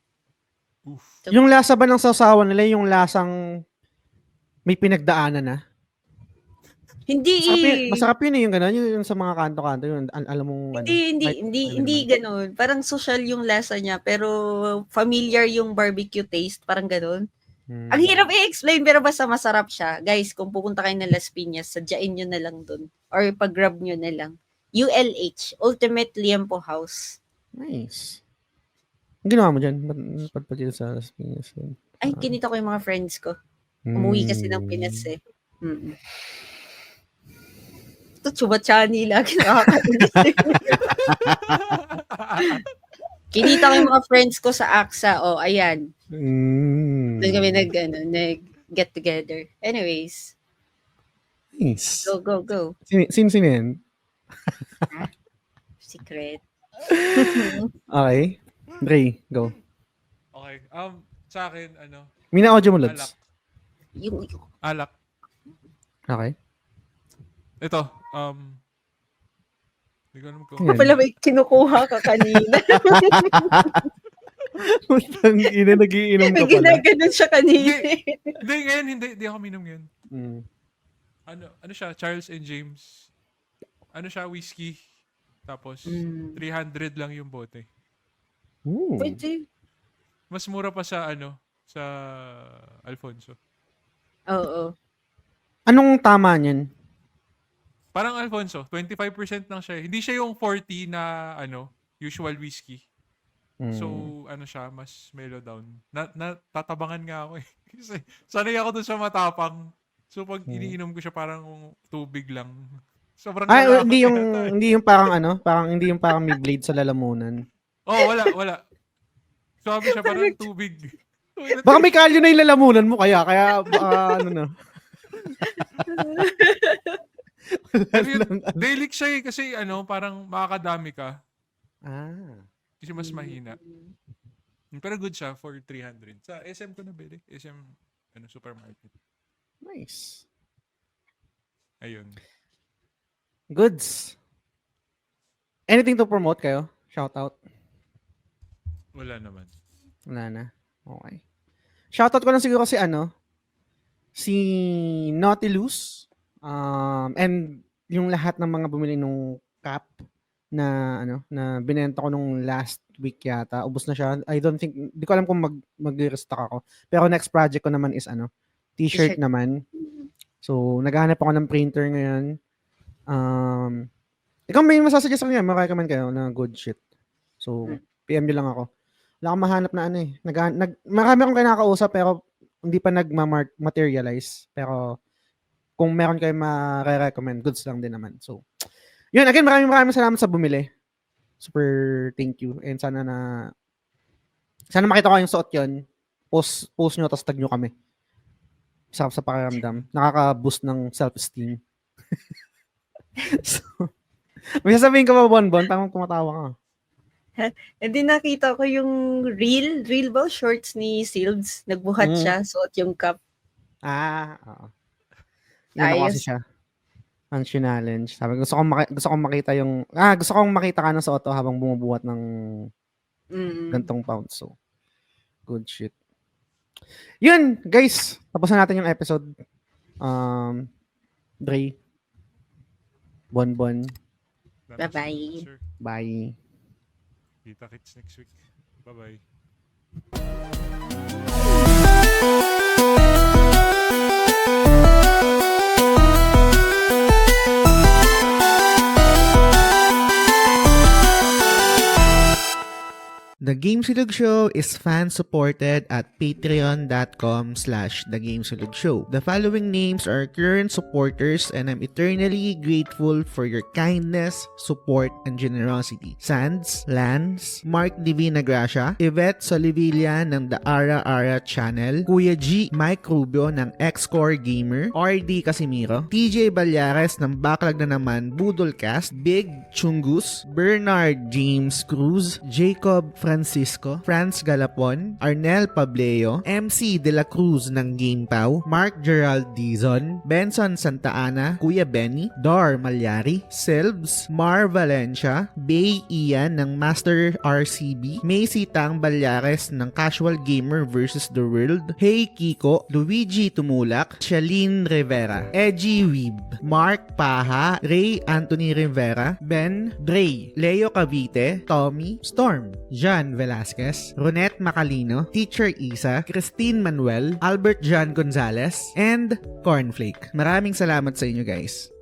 Oof. Yung lasa ba ng sausawan nila, yung lasang may pinagdaanan na? Hindi. Masarap yun yung gano'n, yung sa mga kanto-kanto yun, alam mong hindi gano'n. Parang social yung lasa niya, pero familiar yung barbecue taste, parang gano'n. Ang hirap i-explain, pero basta masarap siya. Guys, kung pupunta kayo ng Las Piñas, sadyain nyo na lang dun. Or pag-grab nyo na lang. ULH, Ultimate Liempo House. Nice. Ang ginawa mo dyan? Ba't pa dyan sa Las Piñas? Ay, kinita ko yung mga friends ko. Umuwi kasi ng Pinas eh. Ito, chubachani lagi nakakainis. Kinita ko yung mga friends ko sa AXA. O, ayan. Doon kami nag-get together. Anyways. Nice. Go. Sino yan? Secret. Okay. Ray, go. Okay. Sa akin, Mina audio mo, Lods. Yung, Alak. Okay. Ito, hindi ko alam kung... Yan. pala may kinukuha ka kanina. Putang ina, nagiinom ka pala. Ginaganon siya kanina. Hindi, ngayon, hindi ako minom ngayon. Mm. Ano siya, Charles and James. Ano siya, whiskey. Tapos, 300 lang yung bote. Ooh. Pwede. Mas mura pa sa sa Alfonso. Oo. Anong tama niyan? Parang Alfonso, 25% lang siya. Hindi siya yung 40 na usual whiskey. So, siya, mas mellow down. Tatabangan nga ako eh. Kasi sanay ako dun sa matapang. So, pag iniinom ko siya, parang tubig lang. Sobrang lalaki hindi yung yata eh. hindi yung parang may blade sa lalamunan. Oh, wala. Sabi siya parang tubig. Baka may kalyo na yung lalamunan mo kaya na. Pero yun, delic siya eh, kasi parang makakadami ka. Kasi mas mahina. Pero good siya for 300. Sa SM ko nabili. SM supermarket. Nice. Ayun. Goods. Anything to promote kayo? Shout out. Wala naman. Wala na. Okay. Shout out ko lang siguro si Nautilus. And yung lahat ng mga bumili nung cap na na binenta ko nung last week yata. Ubos na siya. I don't think, di ko alam kung mag-restock ako. Pero next project ko naman is t-shirt naman. So, naghahanap ako ng printer ngayon. Ikaw may masasuggest ko niya, makarecommend kayo na good shit. So, PM nyo lang ako. Wala akong mahanap na marami akong kinakausap pero hindi pa nag-materialize. Pero kung meron kayo ma-recommend, goods lang din naman. So, yun. Again, maraming salamat sa bumili. Super thank you. And sana makita ko yung suot yun. Post nyo, tapos tag nyo kami. Sarap sa pakiramdam. Nakaka-boost ng self-esteem. So, may sasabihin ka ba, Bonbon? Parang tumatawa ka. Hindi nakita ko yung reel ba? Shorts ni Silds. Nagbuhat siya, suot yung cup. Oo. Yan kasi siya. Ang challenge. Sabi, gusto kong makita yung, gusto kong makita ka ng suot habang bumubuhat ng gantong pounds. So, good shit. Yun, guys. Tapos na natin yung episode. Dre. Bonbon. Bye-bye. Sir. Bye. Kita kits next week. Bye-bye. The Game Silog Show is fan-supported at patreon.com/thegamesilog-show. The following names are current supporters and I'm eternally grateful for your kindness, support, and generosity. Sands, Lance, Mark Divina Gracia, Yvette Solivilla ng The Ara Ara Channel, Kuya G, Mike Rubio ng X-Core Gamer, RD Casimiro, TJ Balyares ng Backlog na naman Budolcast, Big Chungus, Bernard James Cruz, Jacob Francisco, Franz Galapon, Arnel Pableo, MC De La Cruz ng GamePow, Mark Gerald Dizon, Benson Santa Ana, Kuya Benny, Dar Malyari, Silves, Mar Valencia, Bay Ian ng Master RCB, Macy Tang Balyares ng Casual Gamer vs. The World, Hey Kiko, Luigi Tumulak, Shalene Rivera, Edgy Weeb, Mark Paha, Ray Anthony Rivera, Ben, Dre, Leo Cavite, Tommy, Storm, John Velasquez, Ronette Macalino, Teacher Isa, Christine Manuel, Albert John Gonzalez, and Cornflake. Maraming salamat sa inyo guys.